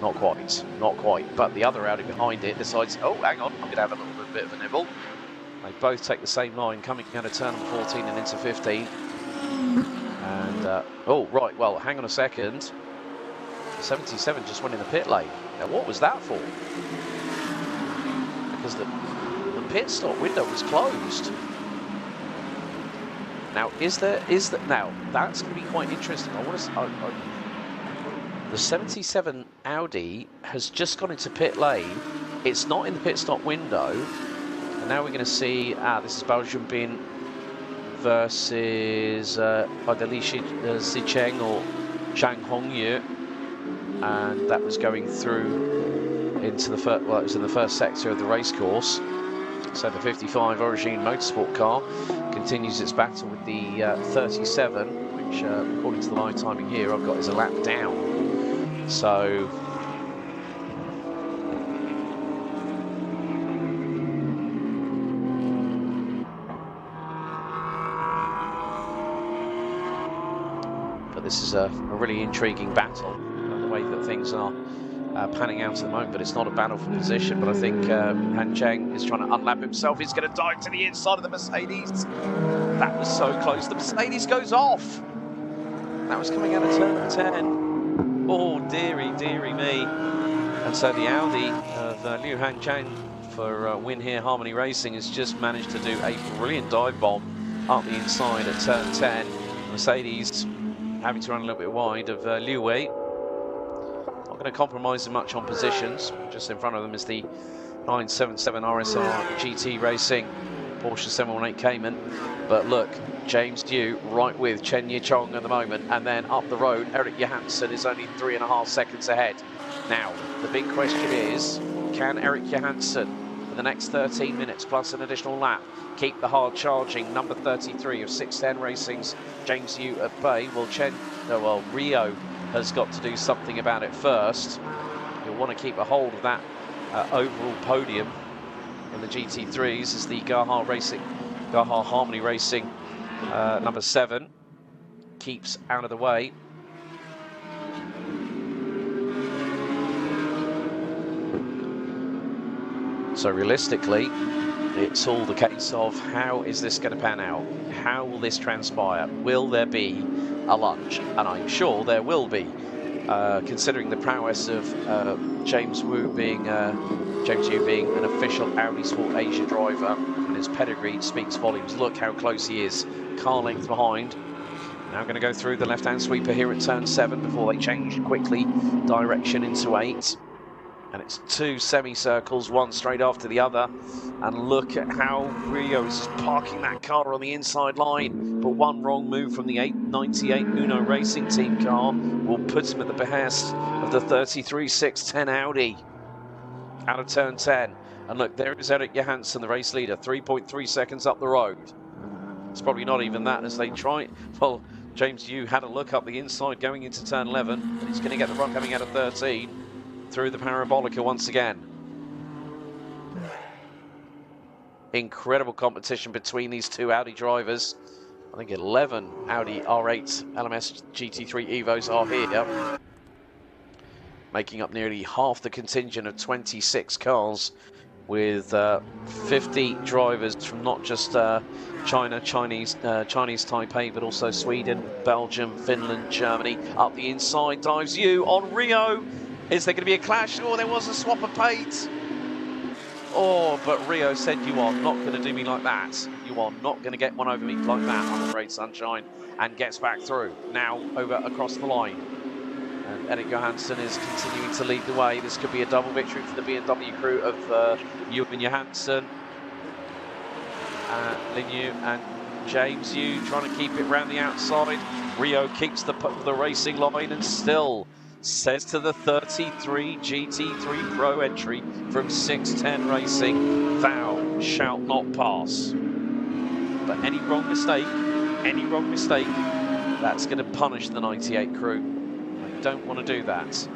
Not quite, not quite. But the other Audi behind it decides, oh, hang on, I'm going to have a little bit of a nibble. They both take the same line, coming out of turn 14 and into 15. And, oh, right, well, hang on a second. 77 just went in the pit lane. Now, what was that for? Because the pit stop window was closed. Now, now that's going to be quite interesting. I want to. The 77 Audi has just gone into pit lane. It's not in the pit stop window, and now we're going to see. This is Belgium Bin versus either Li Zicheng or Zhang Hongyu, and that was going through into the first. Well, it was in the first sector of the race course. So the 55 Origin Motorsport car continues its battle with the 37, which, according to the live timing here, I've got is a lap down. So but this is a really intriguing battle, the way that things are panning out at the moment, but it's not a battle for position. But I think Han Cheng is trying to unlap himself. He's going to dive to the inside of the Mercedes. That was so close. The Mercedes goes off. That was coming out of turn 10. Oh, dearie, dearie me. And so the Audi of Liu Han Cheng for a win here, Harmony Racing, has just managed to do a brilliant dive bomb up the inside at turn 10. Mercedes having to run a little bit wide of Liu Wei. Going to compromise much on positions. Just in front of them is the 977 RSR GT Racing Porsche 718 Cayman. But look, James Dew right with Chen Yichong at the moment, and then up the road Eric Johansson is only 3.5 seconds ahead. Now the big question is, can Eric Johansson for the next 13 minutes plus an additional lap keep the hard charging number 33 of 610 Racing's James Dew at bay? Well, Rio has got to do something about it first. You'll want to keep a hold of that overall podium in the GT3s as the Gaha Harmony Racing number 7 keeps out of the way. So realistically, it's all the case of how is this going to pan out? How will this transpire? Will there be a lunch? And I'm sure there will be, considering the prowess of James Wu being an official Audi Sport Asia driver, and his pedigree speaks volumes. Look how close he is, car length behind. Now going to go through the left-hand sweeper here at turn 7 before they change quickly direction into 8. And it's 2 semicircles, one straight after the other. And look at how Rio is just parking that car on the inside line. But one wrong move from the 898 Uno Racing Team car will put him at the behest of the 33 610 Audi. Out of turn 10. And look, there is Eric Johansson, the race leader, 3.3 seconds up the road. It's probably not even that as they try. Well, James Yu had a look up the inside going into turn 11, but he's going to get the run coming out of 13 through the Parabolica once again. Incredible competition between these two Audi drivers. I think 11 Audi R8 LMS GT3 Evos are here, making up nearly half the contingent of 26 cars, with 50 drivers from not just China, Chinese Taipei, but also Sweden, Belgium, Finland, Germany. Up the inside dives Yu on Rio. Is there going to be a clash? Oh, there was a swap of paint. Oh, but Rio said, you are not going to do me like that. You are not going to get one over me like that, I'm afraid, sunshine, and gets back through. Now over across the line. And Eric Johansson is continuing to lead the way. This could be a double victory for the BMW crew of Yu and Johansson. Lin Yu and James Yu trying to keep it round the outside. Rio keeps the racing line and still says to the 33 GT3 Pro entry from 610 Racing, thou shalt not pass. But any wrong mistake, that's going to punish the 98 crew. I don't want to do that.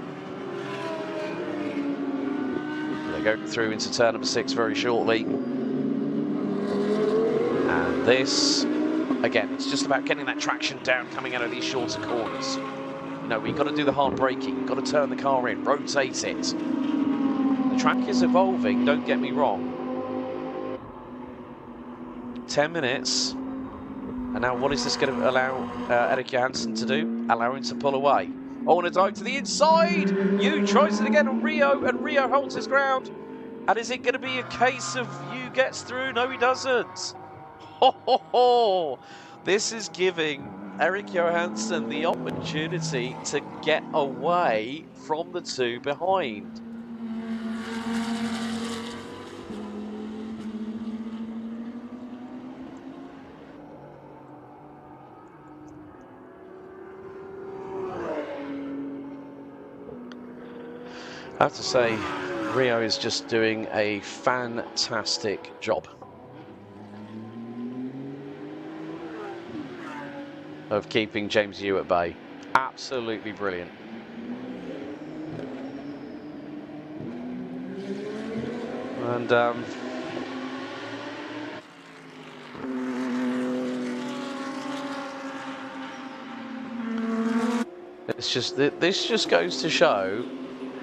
They go through into turn number 6 very shortly. And this, again, it's just about getting that traction down coming out of these shorter corners. No, we've got to do the hard braking, you've got to turn the car in, rotate it. The track is evolving, don't get me wrong. 10 minutes, and now what is this going to allow Eric Johansson to do? Allow him to pull away. Oh, and a dive to the inside! Yu tries it again on Rio, and Rio holds his ground. And is it going to be a case of Yu gets through? No, he doesn't. Ho, ho, ho. This is giving Eric Johansson the opportunity to get away from the two behind. I have to say, Rio is just doing a fantastic job of keeping James Yu at bay. Absolutely brilliant. And this just goes to show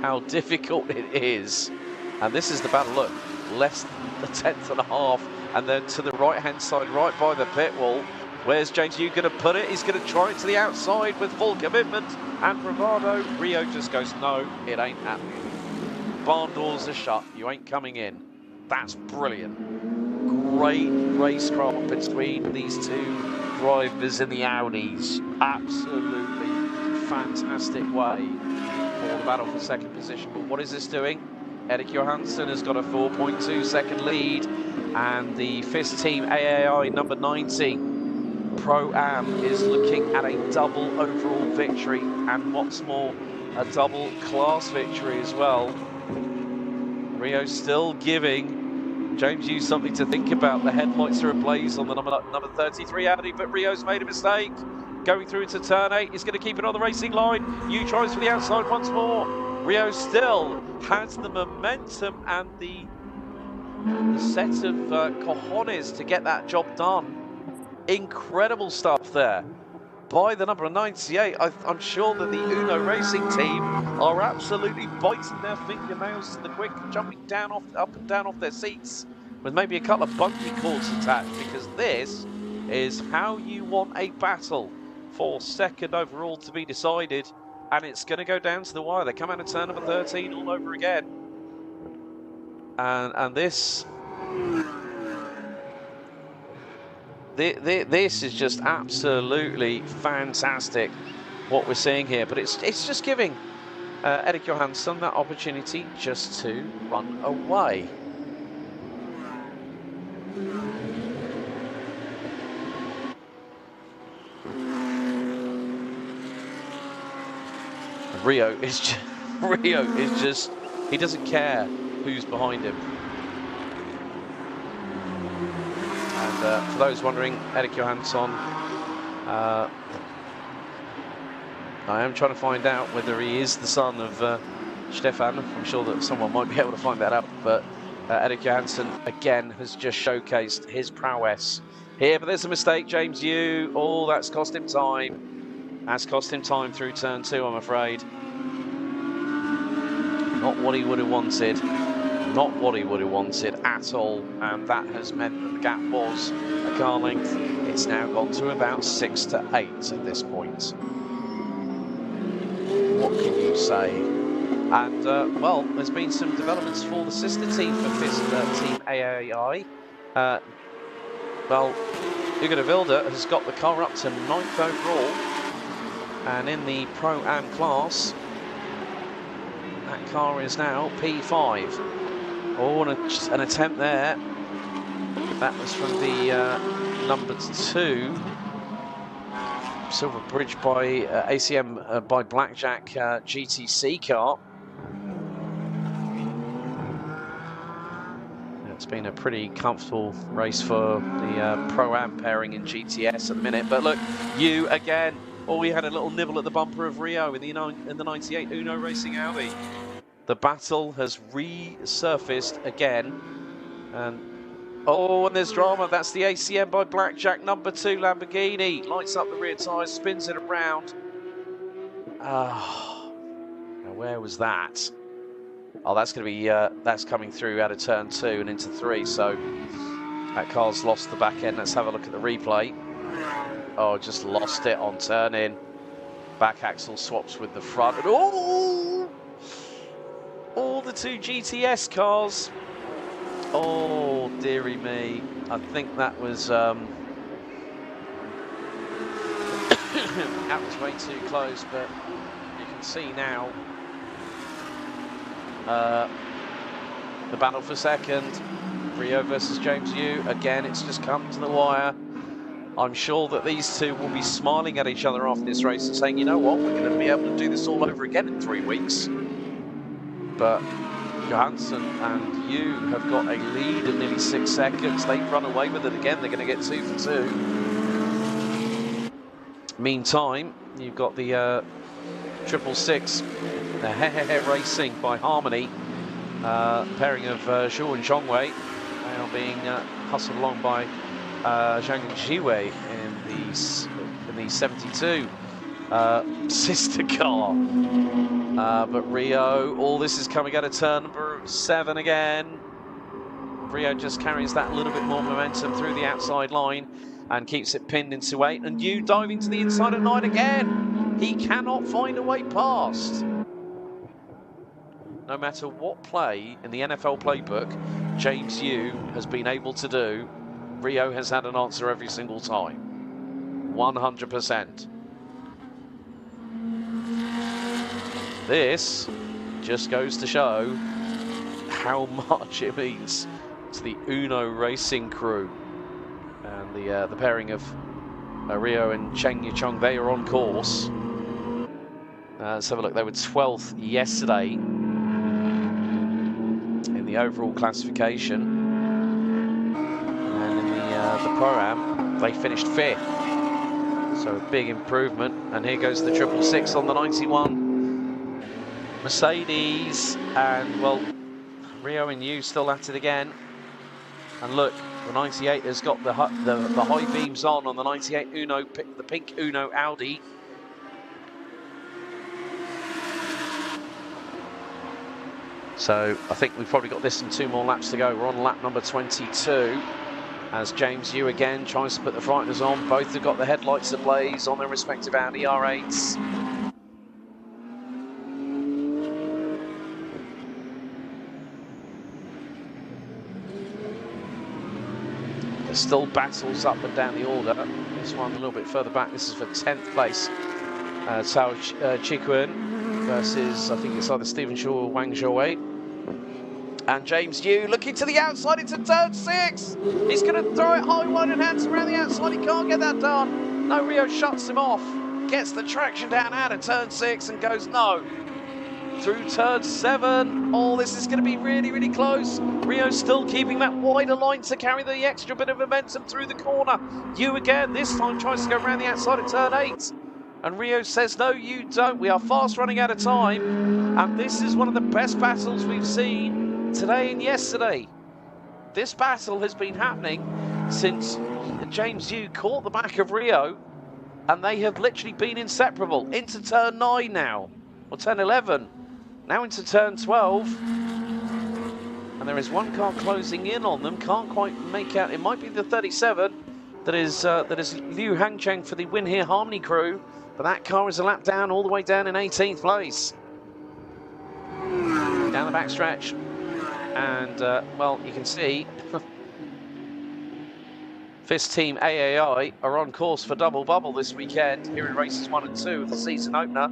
how difficult it is. And this is the battle. Look, less than a tenth and a half, and then to the right hand side, right by the pit wall. Where's James Yu going to put it? He's going to try it to the outside with full commitment and bravado. Rio just goes, no, it ain't happening. Barn doors are shut. You ain't coming in. That's brilliant. Great racecraft between these two drivers in the Audis. Absolutely fantastic way for the battle for second position. But what is this doing? Eric Johansson has got a 4.2 second lead, and the FIS team AAI number 90 Pro-Am is looking at a double overall victory, and what's more, a double class victory as well. Rio still giving James Yu something to think about. The headlights are ablaze on the number 33 Audi, but Rio's made a mistake. Going through into turn 8, he's going to keep it on the racing line. Yu tries for the outside once more. Rio still has the momentum and the set of cojones to get that job done. Incredible stuff there by the number 98. I'm sure that the Uno Racing team are absolutely biting their fingernails to the quick, jumping down up and down off their seats with maybe a couple of bungee cords attached, because this is how you want a battle for second overall to be decided, and it's going to go down to the wire. They come out of turn number 13 all over again, and this is just absolutely fantastic what we're seeing here. But it's just giving Eric Johansson that opportunity just to run away. Rio is just, he doesn't care who's behind him. for those wondering, Erik Johansson, I am trying to find out whether he is the son of Stefan. I'm sure that someone might be able to find that out, but Erik Johansson again has just showcased his prowess here, but there's a mistake. James Yu, oh, that's cost him time. That's cost him time through turn 2, I'm afraid. Not what he would have wanted. Not what he would have wanted at all, and that has meant that the gap was a car length. It's now gone to about 6 to 8 at this point. What can you say? And, well, there's been some developments for the sister team for this Team AAI. Well, Hugo de Wilde has got the car up to 9th overall, and in the Pro-Am class, that car is now P5. Oh, an attempt there. That was from the number 2. Silver Bridge by ACM by Blackjack GTC car. It's been a pretty comfortable race for the Pro-Am pairing in GTS at the minute. But look, you again. Oh, we had a little nibble at the bumper of Rio in the 98 Uno Racing Audi. The battle has resurfaced again. And oh, and there's drama. That's the ACM by Blackjack number 2 Lamborghini. Lights up the rear tyres, spins it around. Now where was that? Oh, that's going to be that's coming through out of turn 2 and into 3. So that car's lost the back end. Let's have a look at the replay. Oh, just lost it on turn in. Back axle swaps with the front. And oh, all the 2 GTS cars. Oh, dearie me. I think that was that was way too close, but you can see now the battle for second. Rio versus James Yu. Again, it's just come to the wire. I'm sure that these two will be smiling at each other after this race and saying, you know what, we're going to be able to do this all over again in 3 weeks. But Johansson and Yu have got a lead of nearly 6 seconds. They've run away with it again. They're going to get 2 for 2. Meantime, you've got the 666 Racing by Harmony, pairing of Zhou and Zhongwei. They are being hustled along by Zhang and Jiwei in the 72 sister car. But Rio, all this is coming out of turn number 7 again. Rio just carries that little bit more momentum through the outside line and keeps it pinned into 8. And Yu diving to the inside of 9 again. He cannot find a way past. No matter what play in the NFL playbook James Yu has been able to do, Rio has had an answer every single time. 100%. This just goes to show how much it means to the Uno Racing crew. And the pairing of Rio and Cheng Yichong, they are on course. Let's have a look. They were 12th yesterday in the overall classification. And in the Pro-Am, they finished 5th. So a big improvement. And here goes the 666 on the 91 Mercedes. And, well, Rio and Yu still at it again. And look, the 98 has got the high beams on the 98 Uno, the pink Uno Audi. So I think we've probably got this and 2 more laps to go. We're on lap number 22 as James Yu again tries to put the frighteners on. Both have got the headlights ablaze on their respective Audi R8s. There's still battles up and down the order. This one a little bit further back. This is for 10th place. Cao Chikun versus, I think it's either Stephen Shaw or Wang Zhouwei. And James Yu looking to the outside into turn 6. He's going to throw it high, wide and hands around the outside. He can't get that done. No, Rio shuts him off. Gets the traction down out of turn 6 and goes, no. through turn 7. Oh, this is going to be really, really close. Rio still keeping that wider line to carry the extra bit of momentum through the corner. You again, this time tries to go around the outside of turn 8. And Rio says, no, you don't. We are fast running out of time. And this is one of the best battles we've seen today and yesterday. This battle has been happening since James Yu caught the back of Rio. And they have literally been inseparable. Into turn 9 now. Or turn 11. Now into turn 12. And there is one car closing in on them. Can't quite make out. It might be the 37. That is Liu Hangcheng for the Win Here Harmony crew. But that car is a lap down, all the way down in 18th place. Down the backstretch. And, well, you can see FIS Team AAI are on course for double bubble this weekend here in races 1 and 2 of the season opener.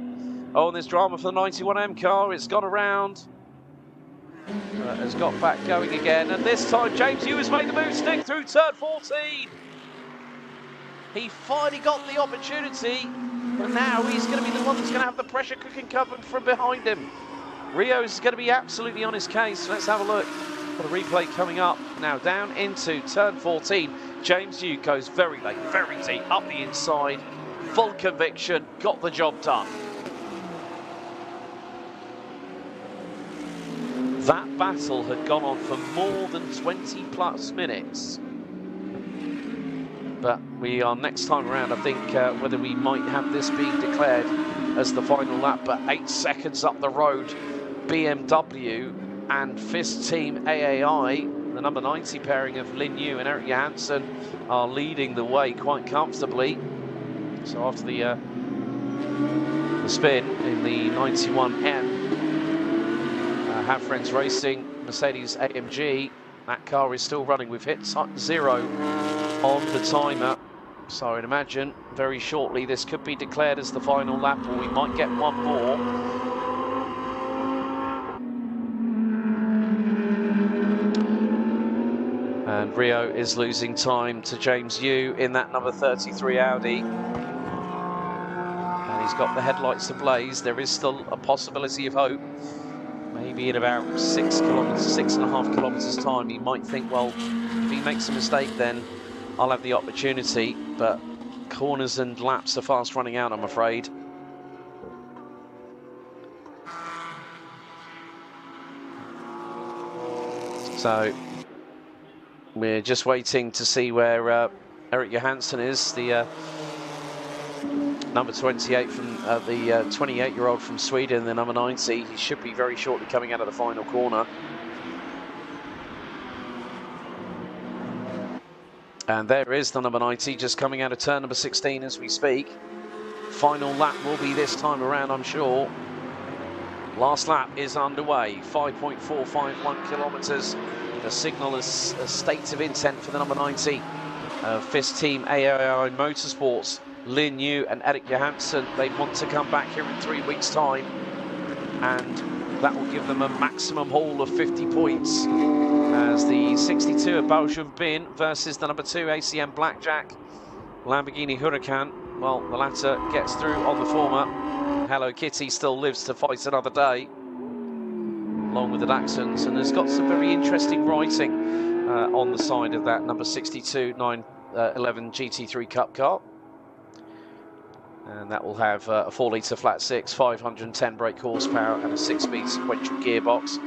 Oh, and there's drama for the 91M car. It's got around. Has got back going again. And this time, James Yu has made the move, stick through turn 14. He finally got the opportunity. But now he's going to be the one that's going to have the pressure cooking covered from behind him. Rio's going to be absolutely on his case. Let's have a look for the replay coming up. Now down into turn 14. James Yu goes very late, very deep, up the inside. Full conviction, got the job done. That battle had gone on for more than 20 plus minutes. But we are next time around, I think, whether we might have this being declared as the final lap, but 8 seconds up the road, BMW and FIS Team AAI, the number 90 pairing of Lin Yu and Eric Johansson, are leading the way quite comfortably. So after the spin in the 91M, Have Friends Racing, Mercedes AMG, that car is still running. We've hit 0 on the timer, so I'd imagine very shortly this could be declared as the final lap, or we might get one more. And Rio is losing time to James Yu in that number 33 Audi. And he's got the headlights ablaze. There is still a possibility of hope. Maybe in about 6 kilometers, 6.5 kilometers time, he might think, well, if he makes a mistake, then I'll have the opportunity. But corners and laps are fast running out, I'm afraid. So we're just waiting to see where Eric Johansson is, the number 28 from the 28-year-old from Sweden, the number 90. He should be very shortly coming out of the final corner. And there is the number 90 just coming out of turn number 16 as we speak. Final lap will be this time around, I'm sure. Last lap is underway, 5.451 kilometers. The signal is a state of intent for the number 90 of FIS Team AAI Motorsports. Lin Yu and Eric Johansson, they want to come back here in 3 weeks' time, and that will give them a maximum haul of 50 points. As the 62 of Baojun Bin versus the number 2 ACM Blackjack Lamborghini Huracan. Well, the latter gets through on the former. Hello Kitty still lives to fight another day, along with the Dachshunds, and has got some very interesting writing on the side of that number 62 911 GT3 Cup car. And that will have a 4-litre flat 6, 510 brake horsepower and a 6-speed sequential gearbox.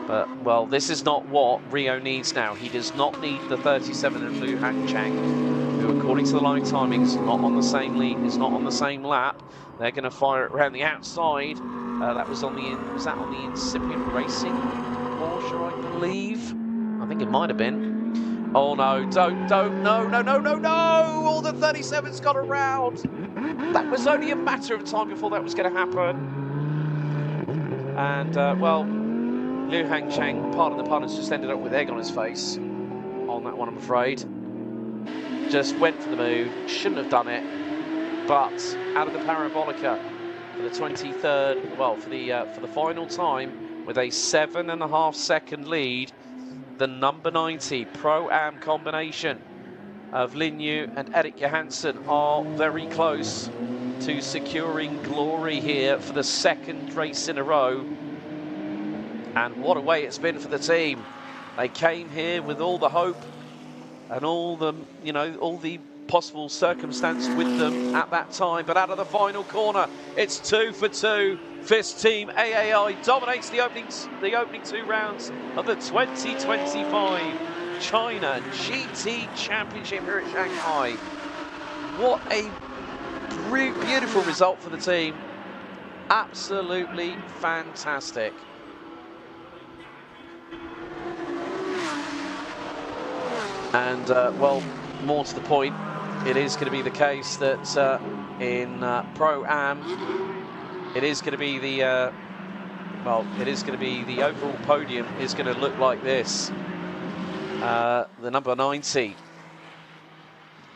But, well, this is not what Rio needs now. He does not need the 37 of Liu Hangcheng, who, according to the line timing, is not on the same lead, is not on the same lap. They're going to fire it around the outside. That was on the was that on the incipient racing Porsche, I believe. I think it might have been. Oh no! Don't! No! All the 37's got around. That was only a matter of time before that was going to happen. And well, Liu Hangcheng, pardon the pun, has just ended up with egg on his face on that one, I'm afraid. Just went for the move, shouldn't have done it. But out of the parabolica for the 23rd, well, for the final time, with a 7.5 second lead, the number 90 Pro-Am combination of Lin Yu and Eric Johansson are very close to securing glory here for the second race in a row And what a way it's been for the team. They came here with all the hope and all the, you know, all the possible circumstance with them at that time. But out of the final corner, it's 2 for 2. FIS Team AAI dominates the opening 2 rounds of the 2025 China GT Championship here at Shanghai. What a beautiful result for the team. Absolutely fantastic. And, well, more to the point, it is going to be the case that in Pro-Am, it is going to be the, the overall podium is going to look like this. The number 90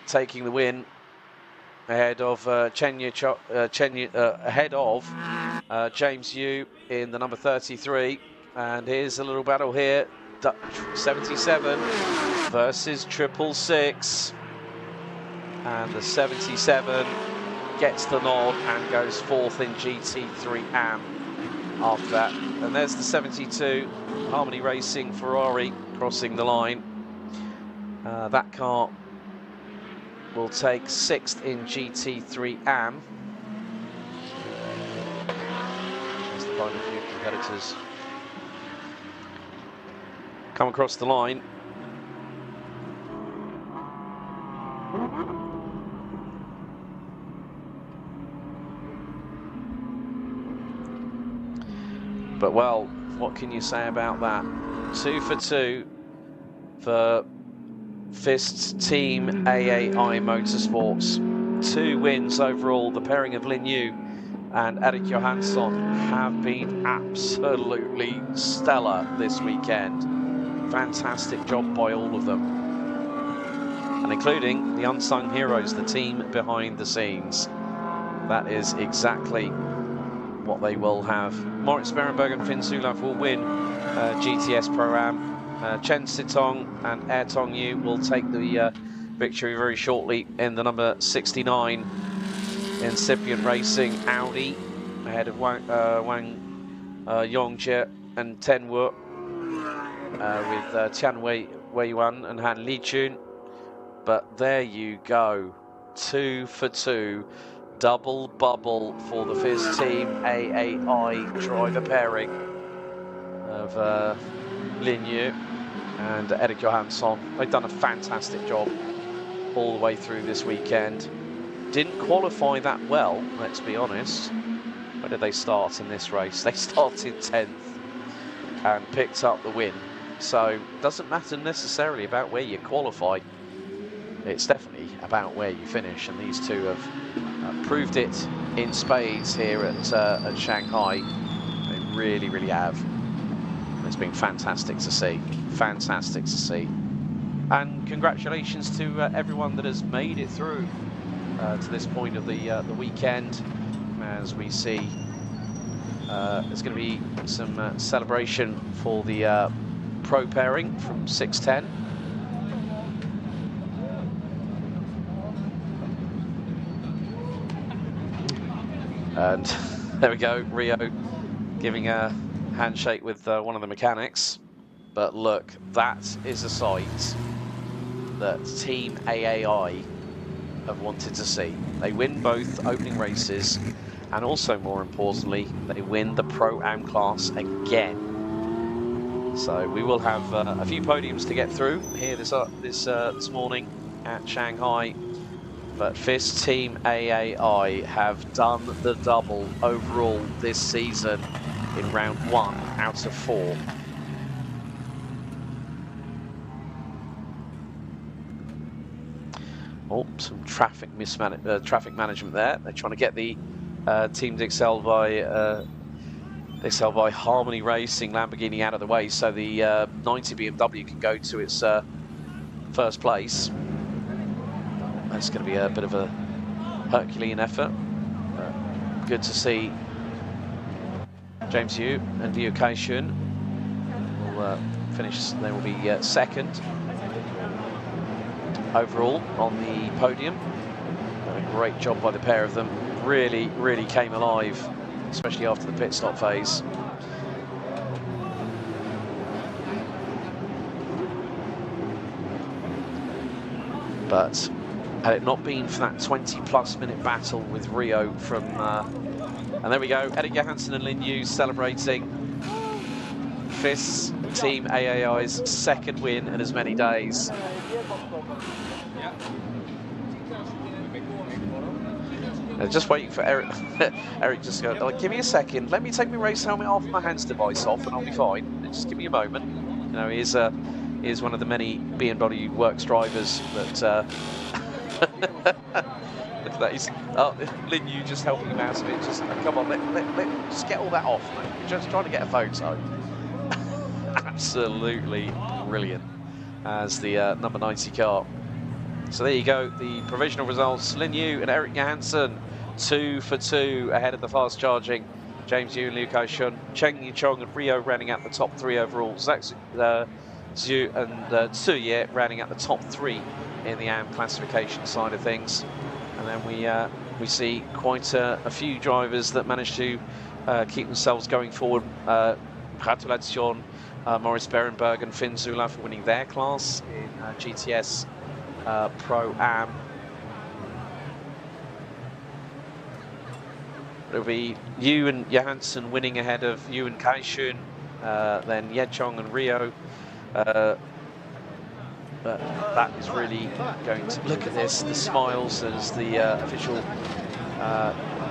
taking the win ahead of James Yu in the number 33. And here's a little battle here. 77 versus 666, and the 77 gets the nod and goes 4th in GT3 Am after that. And there's the 72 Harmony Racing Ferrari crossing the line. That car will take 6th in GT3 Am. Just to find a few competitors come across the line. But well, what can you say about that? 2 for 2 for FIS Team AAI Motorsports. 2 wins overall. The pairing of Lin Yu and Erik Johansson have been absolutely stellar this weekend. Fantastic job by all of them. And including the unsung heroes, the team behind the scenes. That is exactly what they will have. Moritz Berenberg and Finn Sulaf will win GTS Pro-Am. Chen Sitong and Er Tong Yu will take the victory very shortly in the number 69 Incipient Racing Audi, ahead of Wang Yongjie and Tenwu, with Tian Weiyuan and Han Lichun. But there you go, 2 for 2, double bubble for the FIS Team AAI driver pairing of Lin Yu and Erik Johansson. They've done a fantastic job all the way through this weekend. Didn't qualify that well, let's be honest. Where did they start in this race? They started 10th and picked up the win. So it doesn't matter necessarily about where you qualify. It's definitely about where you finish, and these two have proved it in spades here at Shanghai. They really, really have. It's been fantastic to see. Fantastic to see. And congratulations to everyone that has made it through to this point of the weekend. As we see, there's going to be some celebration for the pro pairing from 610. And there we go, Rio giving a handshake with one of the mechanics. But look, that is a sight that Team AAI have wanted to see. They win both opening races, and also more importantly, they win the Pro-Am class again. So we will have a few podiums to get through here this morning at Shanghai. But FIS Team AAI have done the double overall this season in round 1 out of 4. Oh, some traffic management there. They're trying to get the Team Excel by Harmony Racing Lamborghini out of the way, so the 90 BMW can go to its first place. That's going to be a bit of a Herculean effort. Good to see James Yu and Liu Kaixun will finish. They will be second overall on the podium. A great job by the pair of them. Really, really came alive, especially after the pit stop phase. But had it not been for that 20+ minute battle with Rio from, and there we go, Erik Johansson and Lin Yu celebrating FIS Team AAI's second win in as many days. Just waiting for Eric. Eric just go, like, give me a second. Let me take my race helmet off, my hands device off, and I'll be fine. Just give me a moment. You know, he is one of the many BMW Works drivers that. Look at that. He's, Lin Yu just helping him out of it. Just come on, just get all that off, mate. We're just trying to get a photo. Absolutely brilliant as the number 90 car. So there you go, the provisional results. Lin Yu and Erik Johansson, 2 for 2 ahead of the fast charging James Yu and Liu Kai-shun. Cheng Yichong and Rio rounding out the top 3 overall. Zhak Zhu and Tsuye rounding out the top 3 in the AM classification side of things. And then we see quite a few drivers that managed to keep themselves going forward. Gratulation, Maurice Berenberg and Finn Zula for winning their class in GTS Pro-Am. It'll be Yu and Johansson winning ahead of Yu and Kai-shun, then Yichong and Rio. But that is really going to look at this. The smiles as the official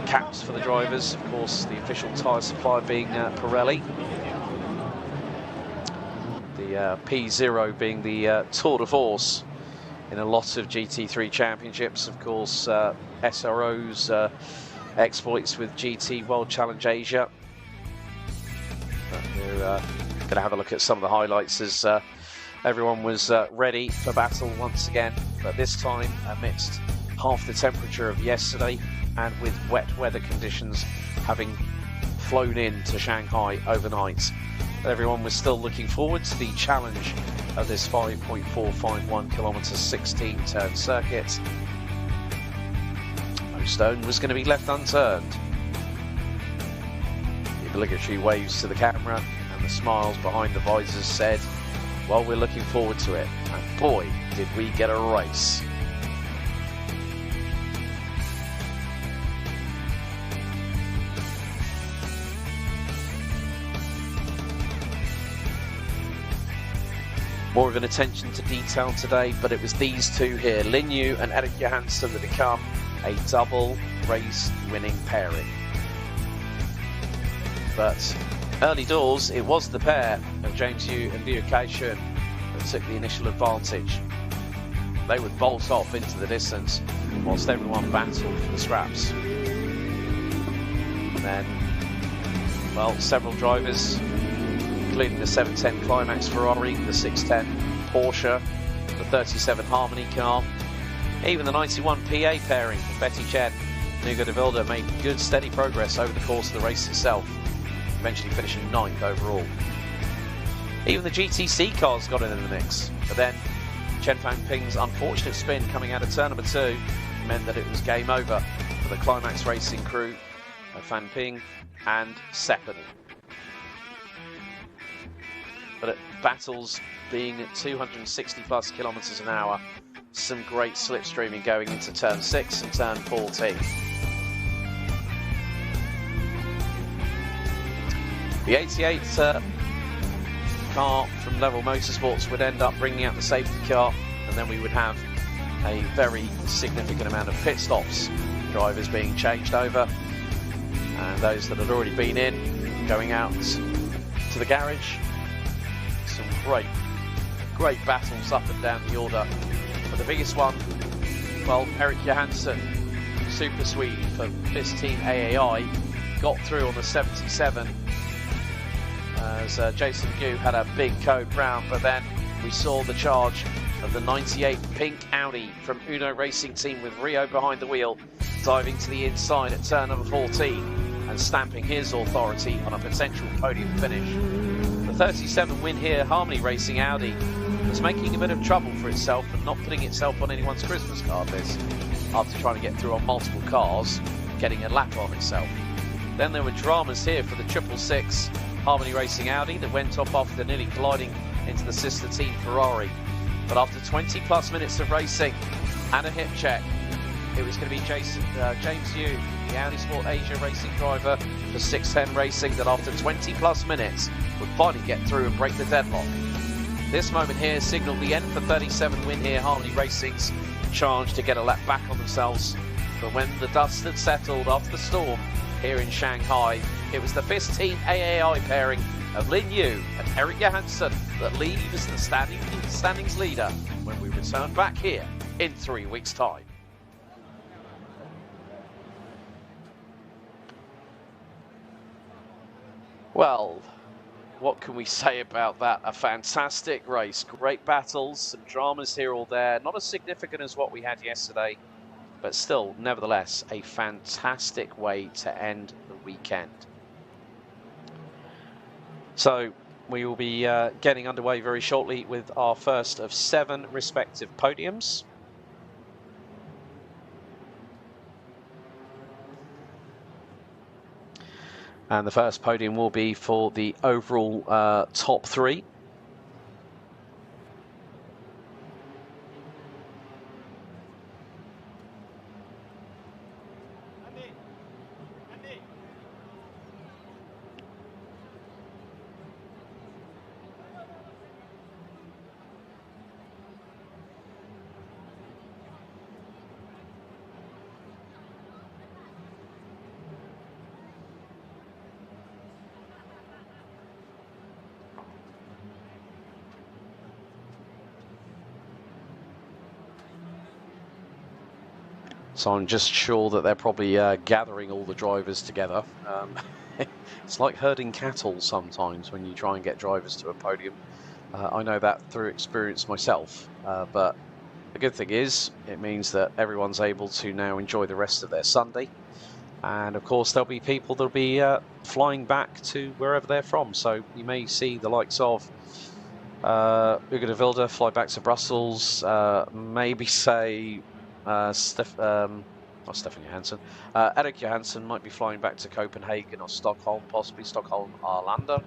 caps for the drivers. Of course, the official tyre supplier being Pirelli. The P0 being the tour de force in a lot of GT3 championships. Of course, SRO's exploits with GT World Challenge Asia. But we're going to have a look at some of the highlights as everyone was ready for battle once again, but this time amidst half the temperature of yesterday and with wet weather conditions having flown in to Shanghai overnight. Everyone was still looking forward to the challenge of this 5.451 kilometre 16 turn circuit. No stone was going to be left unturned. The obligatory waves to the camera and the smiles behind the visors said, well, we're looking forward to it. And boy, did we get a race. More of an attention to detail today, but it was these two here, Lin Yu and Erik Johansson, that become a double race winning pairing. But early doors, it was the pair of James Yu and Liu Kai-shun that took the initial advantage. They would bolt off into the distance whilst everyone battled for the scraps. And then, well, several drivers, including the 710 Climax Ferrari, the 610 Porsche, the 37 Harmony car, even the 91 PA pairing of Betty Chen and Hugo de Vilde made good steady progress over the course of the race itself, eventually finishing 9th overall. Even the GTC cars got in the mix, but then Chen Fangping's unfortunate spin coming out of turn number 2 meant that it was game over for the Climax Racing crew of Fangping and Seppin. But at battles being at 260 plus kilometres an hour, some great slipstreaming going into turn 6 and turn 14. The 88 car from Level Motorsports would end up bringing out the safety car, and then we would have a very significant amount of pit stops, drivers being changed over, and those that had already been in going out to the garage. Some great battles up and down the order. But the biggest one, well, Erik Johansson, super Swede for this team AAI, got through on the 77 as Jason Gu had a big code brown, but then we saw the charge of the 98 pink Audi from Uno Racing Team with Rio behind the wheel, diving to the inside at turn number 14 and stamping his authority on a potential podium finish. The 37 win here, Harmony Racing Audi, was making a bit of trouble for itself and not putting itself on anyone's Christmas card list after trying to get through on multiple cars, getting a lap on itself. Then there were dramas here for the 666 Harmony Racing Audi that went off after nearly colliding into the sister team Ferrari. But after 20 plus minutes of racing, and a hip check. It was going to be James Yu, the Audi Sport Asia racing driver for 610 Racing, that after 20 plus minutes would finally get through and break the deadlock. This moment here signalled the end for 37 win here Harley Racing's charge to get a lap back on themselves. But when the dust had settled after the storm here in Shanghai, it was the FIS Team AAI pairing of Lin Yu and Eric Johansson that leaves the standings leader when we return back here in 3 weeks' time. Well, what can we say about that? A fantastic race, great battles, some dramas here or there. Not as significant as what we had yesterday, but still, nevertheless, a fantastic way to end the weekend. So we will be getting underway very shortly with our first of 7 respective podiums. And the first podium will be for the overall top 3. So I'm just sure that they're probably gathering all the drivers together. It's like herding cattle sometimes when you try and get drivers to a podium. I know that through experience myself, but the good thing is it means that everyone's able to now enjoy the rest of their Sunday. And of course there'll be people that'll be flying back to wherever they're from. So you may see the likes of Ugo de Wilde fly back to Brussels, maybe say not Stefan Johansson. Eric Johansson might be flying back to Copenhagen or Stockholm, possibly Stockholm Arlanda,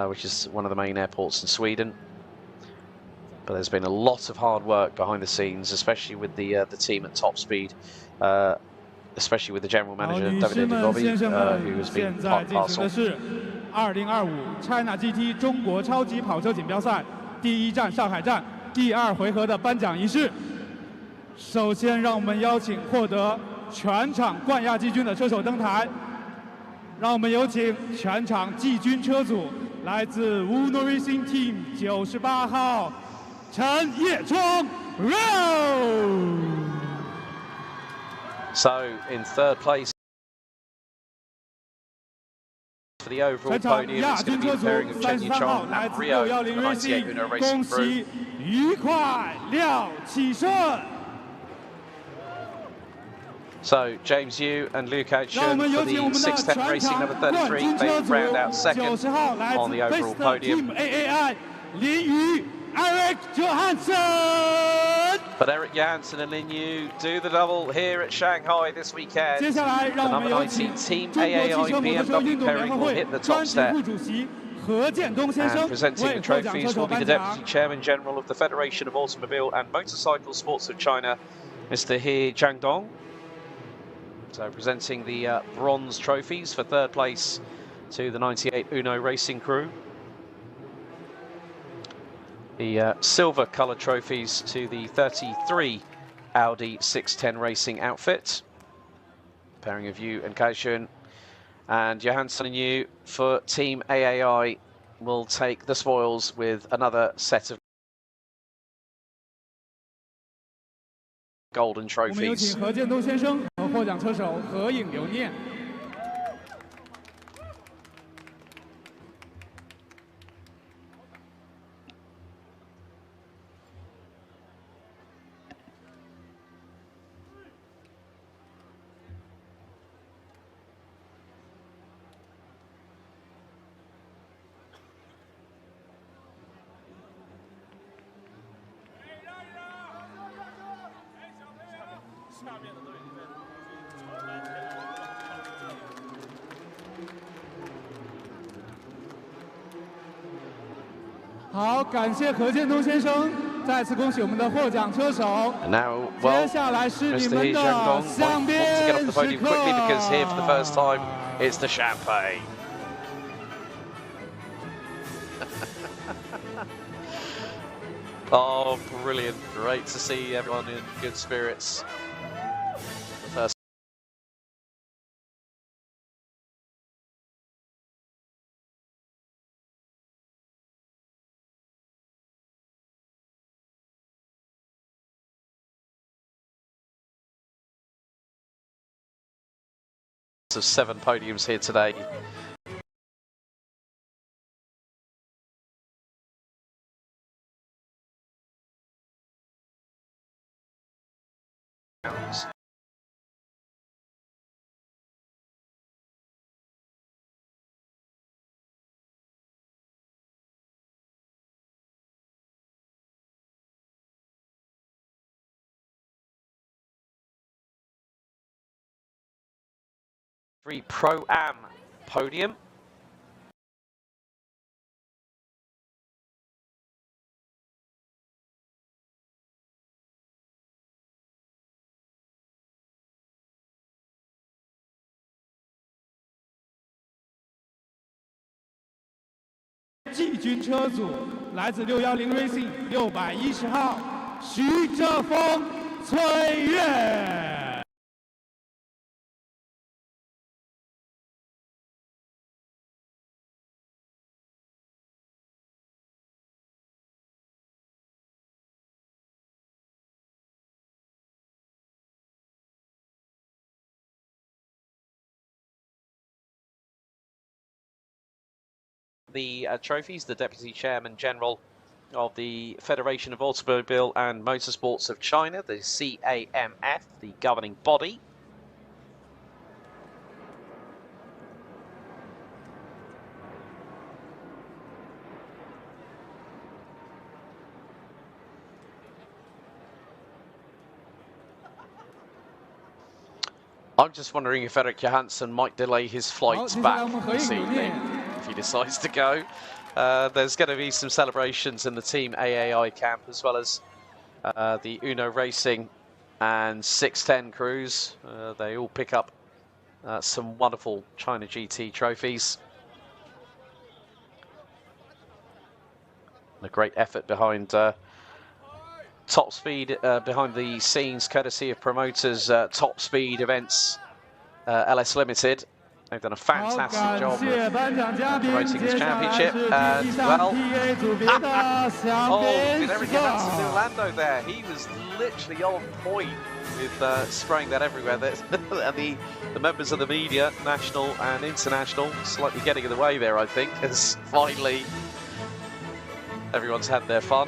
which is one of the main airports in Sweden. But there's been a lot of hard work behind the scenes, especially with the team at Top Speed, especially with the general manager David Gobi, who has been part and parcel. 2025 China GT 中国超级跑车锦标赛第1站上海站第2回合的颁奖仪式。 首先，让我们邀请获得全场冠亚季军的车手登台。让我们有请全场季军车组，来自 Uno Racing Team 98号陈业忠 So in third place for the overall podium, it's going to be the pairing of Chen Yuchong and Rio for the 98 Uno Racing Crew. 愉快，廖启顺。 So James Yu and Luke Action for the 610 Racing number 33, they will round out second on the overall podium. But Eric Johansson and Lin Yu do the double here at Shanghai this weekend. The number 19 Team AAI BMW pairing will hit the top step. And presenting the trophies will be the Deputy Chairman General of the Federation of Automobile and Motorcycle Sports of China, Mr. He Jiangdong. So presenting the bronze trophies for third place to the 98 Uno Racing Crew. The silver colour trophies to the 33 Audi 610 Racing outfit. Pairing of Yu and Kaixun. And Johansson and Yu for Team AAI will take the spoils with another set of golden trophies. 何建东先生和获奖车手合影留念。好，感谢何建东先生。再次恭喜我们的获奖车手。 And now, well, 接下来是你 Mr. 们 He 的 Jiangdong 香 wants to get off the 槟时 podium quickly because here for the first 刻。 time it's the champagne. Oh, brilliant. Great to see everyone in good spirits. The first of 7 podiums here today. Three Pro-Am podium.季军车组来自610 Racing 610号徐哲峰、崔越。 The trophies, the Deputy Chairman General of the Federation of Automobile and Motorsports of China, the CAMF, the governing body. I'm just wondering if Eric Johansson might delay his flights back this evening if he decides to go. There's going to be some celebrations in the Team AAI camp, as well as the Uno Racing and 610 crews. They all pick up some wonderful China GT trophies. A great effort behind Top Speed, behind the scenes, courtesy of promoters Top Speed Events LS Limited. They've done a fantastic job of promoting this championship. And, well, oh, did Eric Johansson do Lando there? He was literally on point with spraying that everywhere. And the members of the media, national and international, slightly getting in the way there, I think, as finally everyone's had their fun.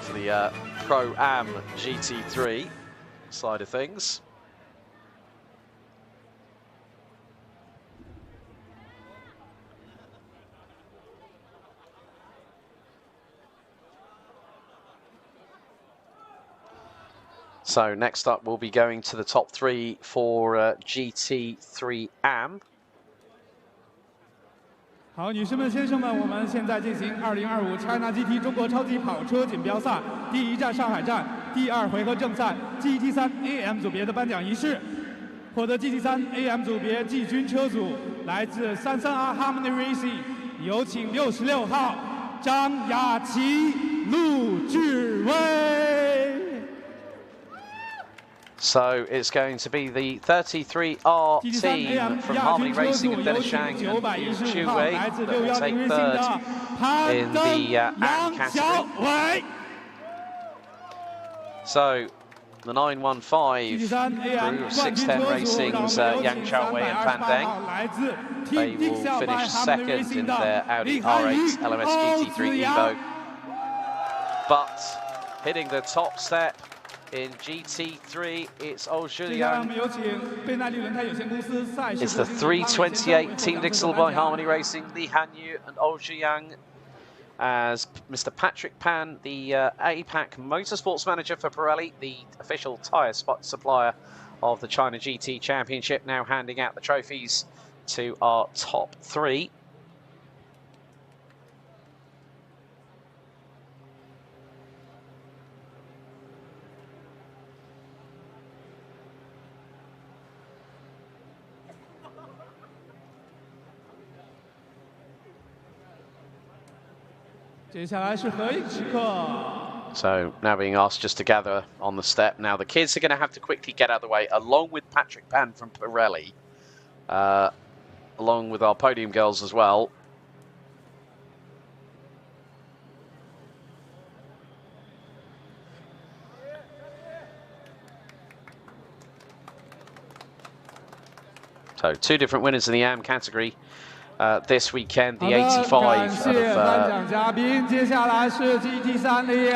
For the Pro-Am GT3 side of things. So next up we'll be going to the top 3 for GT3 Am. 好，女士们、先生们，我们现在进行2025 China GT 中国超级跑车锦标赛第1站上海站第2回合正赛 GT3 AM 组别的颁奖仪式。获得 GT3 AM 组别季军车组来自33R Harmony Racing， 有请66号张雅琪、陆志威。 So it's going to be the 33R team from Harmony Racing and Dennis Shang and Yu Wei that will take third in the AM category. So the 915 crew of 610 Racing's Yang Xiaowei and Fan Deng. They will finish second in their Audi R8 LMS GT3 Evo. But hitting the top step in GT3, it's Auch, zwei. It's the 328 Team Dixel by Harmony Racing, Li Hanyu and Auch, zwei, as Mr. Patrick Pan, the APAC Motorsports Manager for Pirelli, the official tyre supplier of the China GT Championship, now handing out the trophies to our top 3. So now being asked just to gather on the step. Now the kids are going to have to quickly get out of the way, along with Patrick Pan from Pirelli, along with our podium girls as well. So 2 different winners in the AM category this weekend. The 85 of,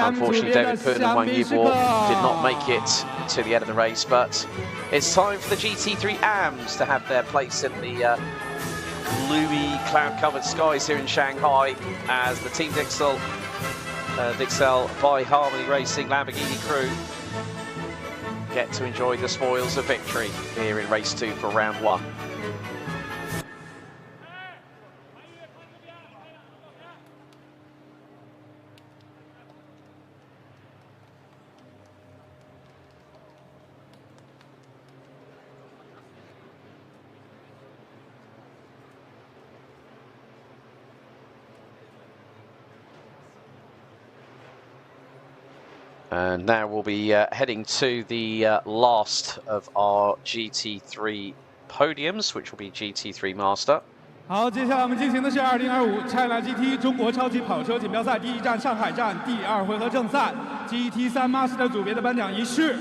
unfortunately, David Poon and Wang Yibor did not make it to the end of the race, but it's time for the GT3 AMs to have their place in the gloomy, cloud-covered skies here in Shanghai as the Team Dixel by Harmony Racing Lamborghini crew get to enjoy the spoils of victory here in race 2 for round 1. And now we'll be heading to the last of our GT3 podiums, which will be GT3 Master. 好，接下来我们进行的是2025 China GT 中国超级跑车锦标赛第1站上海站第2回合正赛 GT3 Master 组别的颁奖仪式。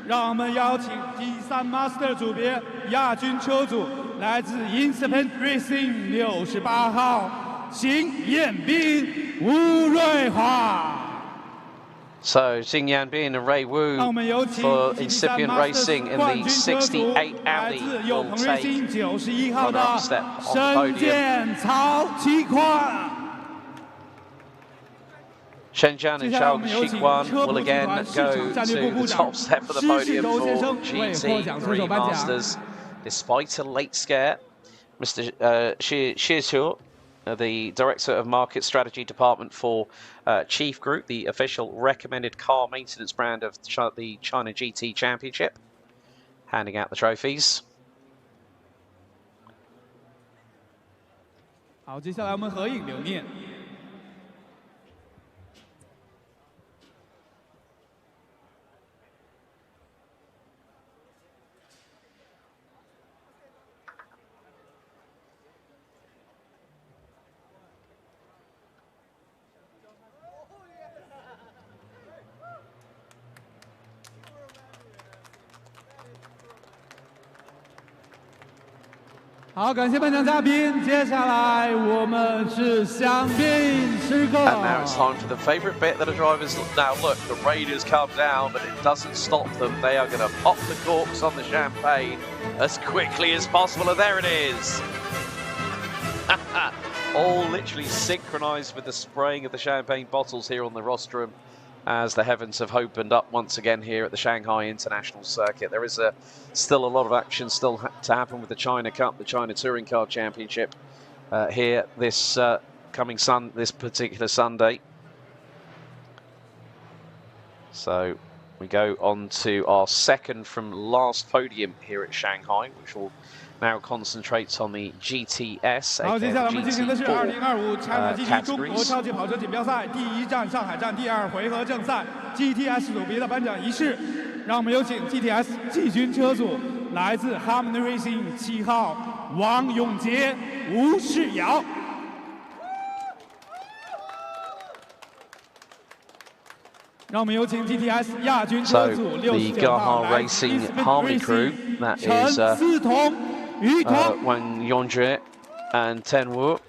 让我们邀请 GT3 Master 组别亚军车组来自 Independent Racing 68号邢彦斌、吴瑞华。 So, Xing Yanbin and Ray Wu for Incipient Racing in the 68 Audi will take runner-up step on the podium. Shenzhen and Zhao Xiquan will again go to the top step of the podium for GT3 Masters, despite a late scare. Mr. Xie Xiu, the Director of Market Strategy Department for Chief Group, the official recommended car maintenance brand of the China GT Championship, handing out the trophies. 好，接下来我们合影留念。 好，感谢颁奖嘉宾。接下来我们是香槟时刻。 And now it's time for the favourite bit that the drivers now look. The rain has come down, but it doesn't stop them. They are going to pop the corks on the champagne as quickly as possible, and there it is. All literally synchronised with the spraying of the champagne bottles here on the rostrum, as the heavens have opened up once again here at the Shanghai International Circuit. There is still a lot of action still to happen with the China Cup, the China Touring Car Championship here this this particular Sunday. So we go on to our second from last podium here at Shanghai, which will now concentrates on the GTS. 好，接下来我们进行的是2025 China GT 中国超级跑车锦标赛第1站上海站第2回合正赛 GTS 组别的颁奖仪式。让我们有请 GTS 季军车组来自 Harmony Racing 7号王永杰、吴世尧。让我们有请 GTS 亚军车组69号来自 Harmony crew, that is 陈思彤。 Wang Yongjie and Ten Wu.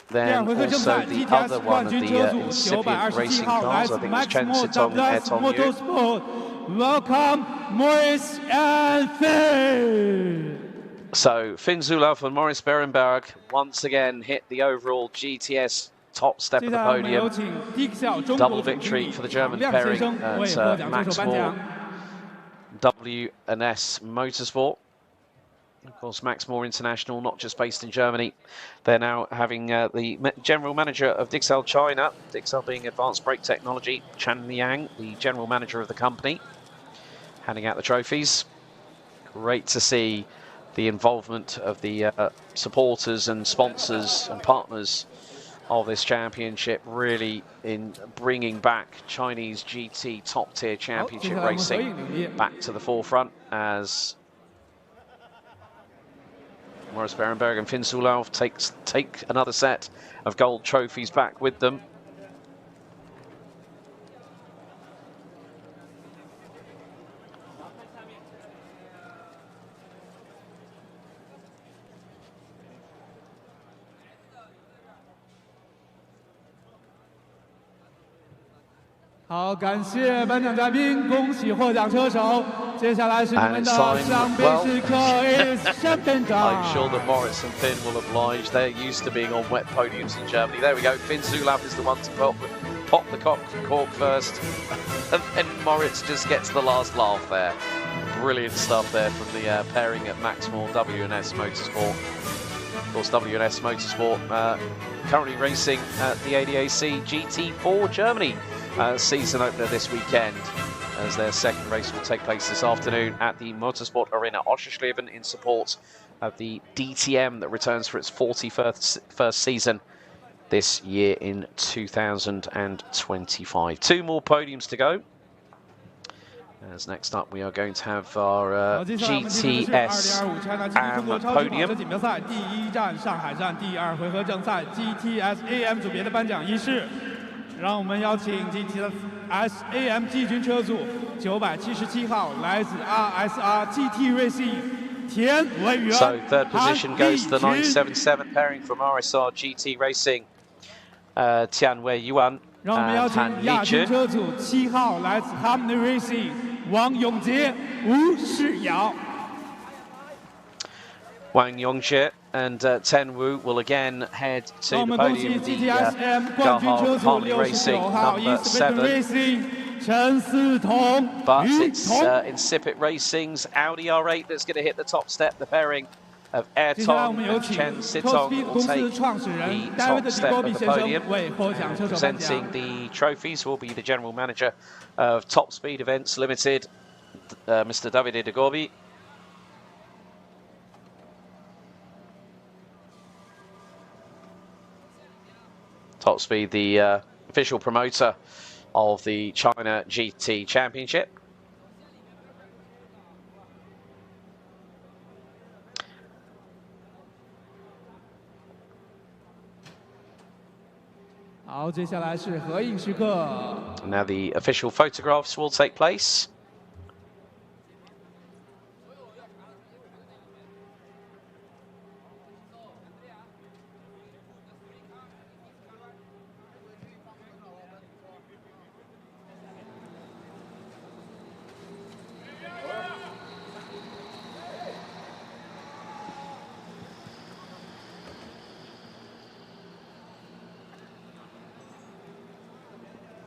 Then also the other one of the incipient racing cars, I think it's Chen Sitong and Tong Yu. Welcome, Maurice and Finn. So Finn Zulaf and Maurice Berenberg once again hit the overall GTS top step of the podium. Double victory for the German pairing at Max Moore W&S Motorsport. Of course, Max Moore International, not just based in Germany. They're now having the general manager of Dixel China, Dixel being Advanced Brake Technology, Chan Liang, the general manager of the company, handing out the trophies. Great to see the involvement of the supporters and sponsors and partners of this championship, really in bringing back Chinese GT top-tier championship racing back to the forefront, as Maurice Berenberg and Finn Zulauf take another set of gold trophies back with them.好，感谢颁奖嘉宾，恭喜获奖车手。接下来是你们的奖杯时刻 is champion time. I'm sure that Moritz and Finn will oblige. They're used to being on wet podiums in Germany. There we go. Finn Zulauf is the one to pop the cork first, and then Moritz just gets the last laugh there. Brilliant stuff there from the pairing at Maximal W&S Motorsport. Of course, W&S Motorsport currently racing at the ADAC GT4 Germany season opener this weekend, as their second race will take place this afternoon at the Motorsport Arena Oschersleben in support of the DTM that returns for its 41st season this year in 2025. 2 more podiums to go. As next up, we are going to have our GTS podium. 锦标赛第1站上海站第2回合正赛 GTS AM 组别的颁奖仪式，让我们邀请 GTS AM 季军车组977号来自 RSR GT Racing 田伟元。 So third position goes to the 977 pairing from RSR GT Racing, Tian Wei Yuan. 让我们邀请亚军车组7号来自 Harmony Racing 王永杰、吴世尧。 Wang Yongjie and Ten Wu will again head to the podium. The Gahao Harmony Racing number 7. But it's Insipid Racing's Audi R8 that's going to hit the top step. The pairing of Air Tong and Chen Sitong will take the top step of the podium. Presenting the trophies will be the General Manager of Top Speed Events Limited, Mr. Davide De Gorbi. Top Speed, the official promoter of the China GT Championship.好，接下来是合影时刻。 Now the official photographs will take place.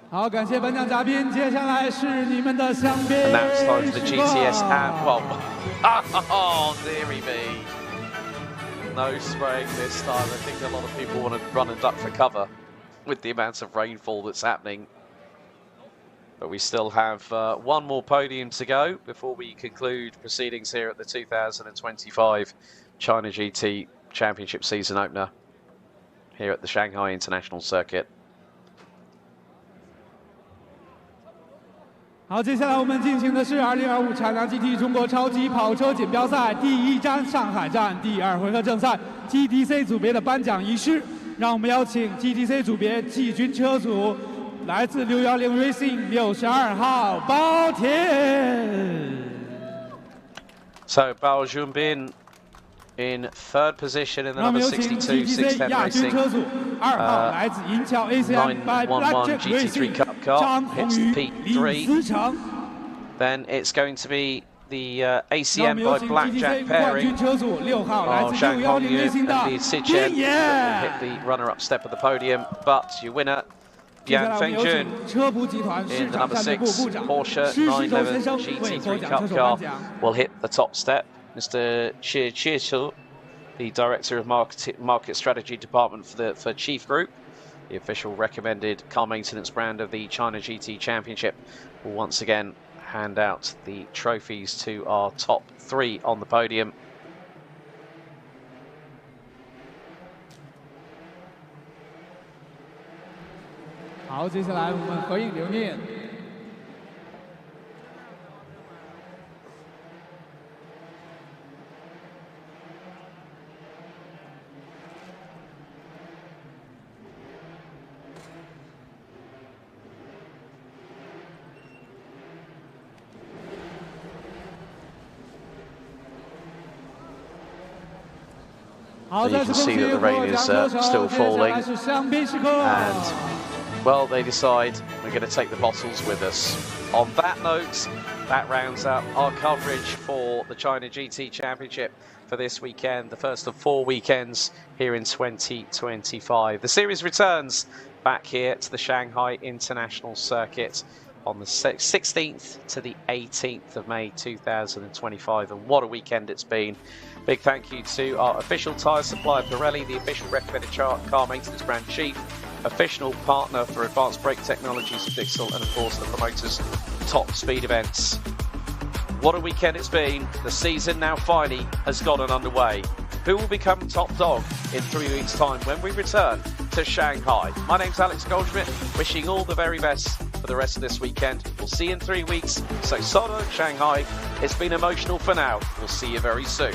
好，感谢颁奖嘉宾。接下来是你们的香槟。 And that's time for the GTS and well, oh dearie me, no spraying this time. I think a lot of people want to run and duck for cover with the amount of rainfall that's happening. But we still have one more podium to go before we conclude proceedings here at the 2025 China GT Championship season opener here at the Shanghai International Circuit. 好，接下来我们进行的是2025 China GT 中国超级跑车锦标赛第1站上海站第2回合正赛 GTC 组别的颁奖仪式。让我们邀请 GTC 组别季军车组来自610 Racing 62号包田。So Bao Junbin in third position in the number 62 610 Racing 911 GT3 Cup car hits the P3. Then it's going to be the ACM by Blackjack pairing of Zhang Hongyu and Li Sichen that will hit the runner-up step of the podium. But your winner, Yan Fengjun, in the number 6 Porsche 911 GT3 Cup car will hit the top step. Mr. Xie Chichu, the Director of Market Strategy Department for Chief Group, the official recommended car maintenance brand of the China GT Championship, will once again hand out the trophies to our top 3 on the podium. 好，接下来我们合影留念。So you can see that the rain is still falling, and well, they decide we're going to take the bottles with us. On that note, that rounds up our coverage for the China GT Championship for this weekend, the first of 4 weekends here in 2025. The series returns back here to the Shanghai International Circuit on the 16th to the 18th of May 2025, and what a weekend it's been. Big thank you to our official tyre supplier Pirelli, the official recommended car maintenance brand chief, official partner for advanced brake technologies Dixel, and of course the promoters Top Speed Events. What a weekend it's been. The season now finally has gotten underway. Who will become top dog in 3 weeks' time when we return to Shanghai? My name's Alex Goldschmidt, wishing all the very best for the rest of this weekend. We'll see you in 3 weeks. So, Shanghai, it's been emotional for now. We'll see you very soon.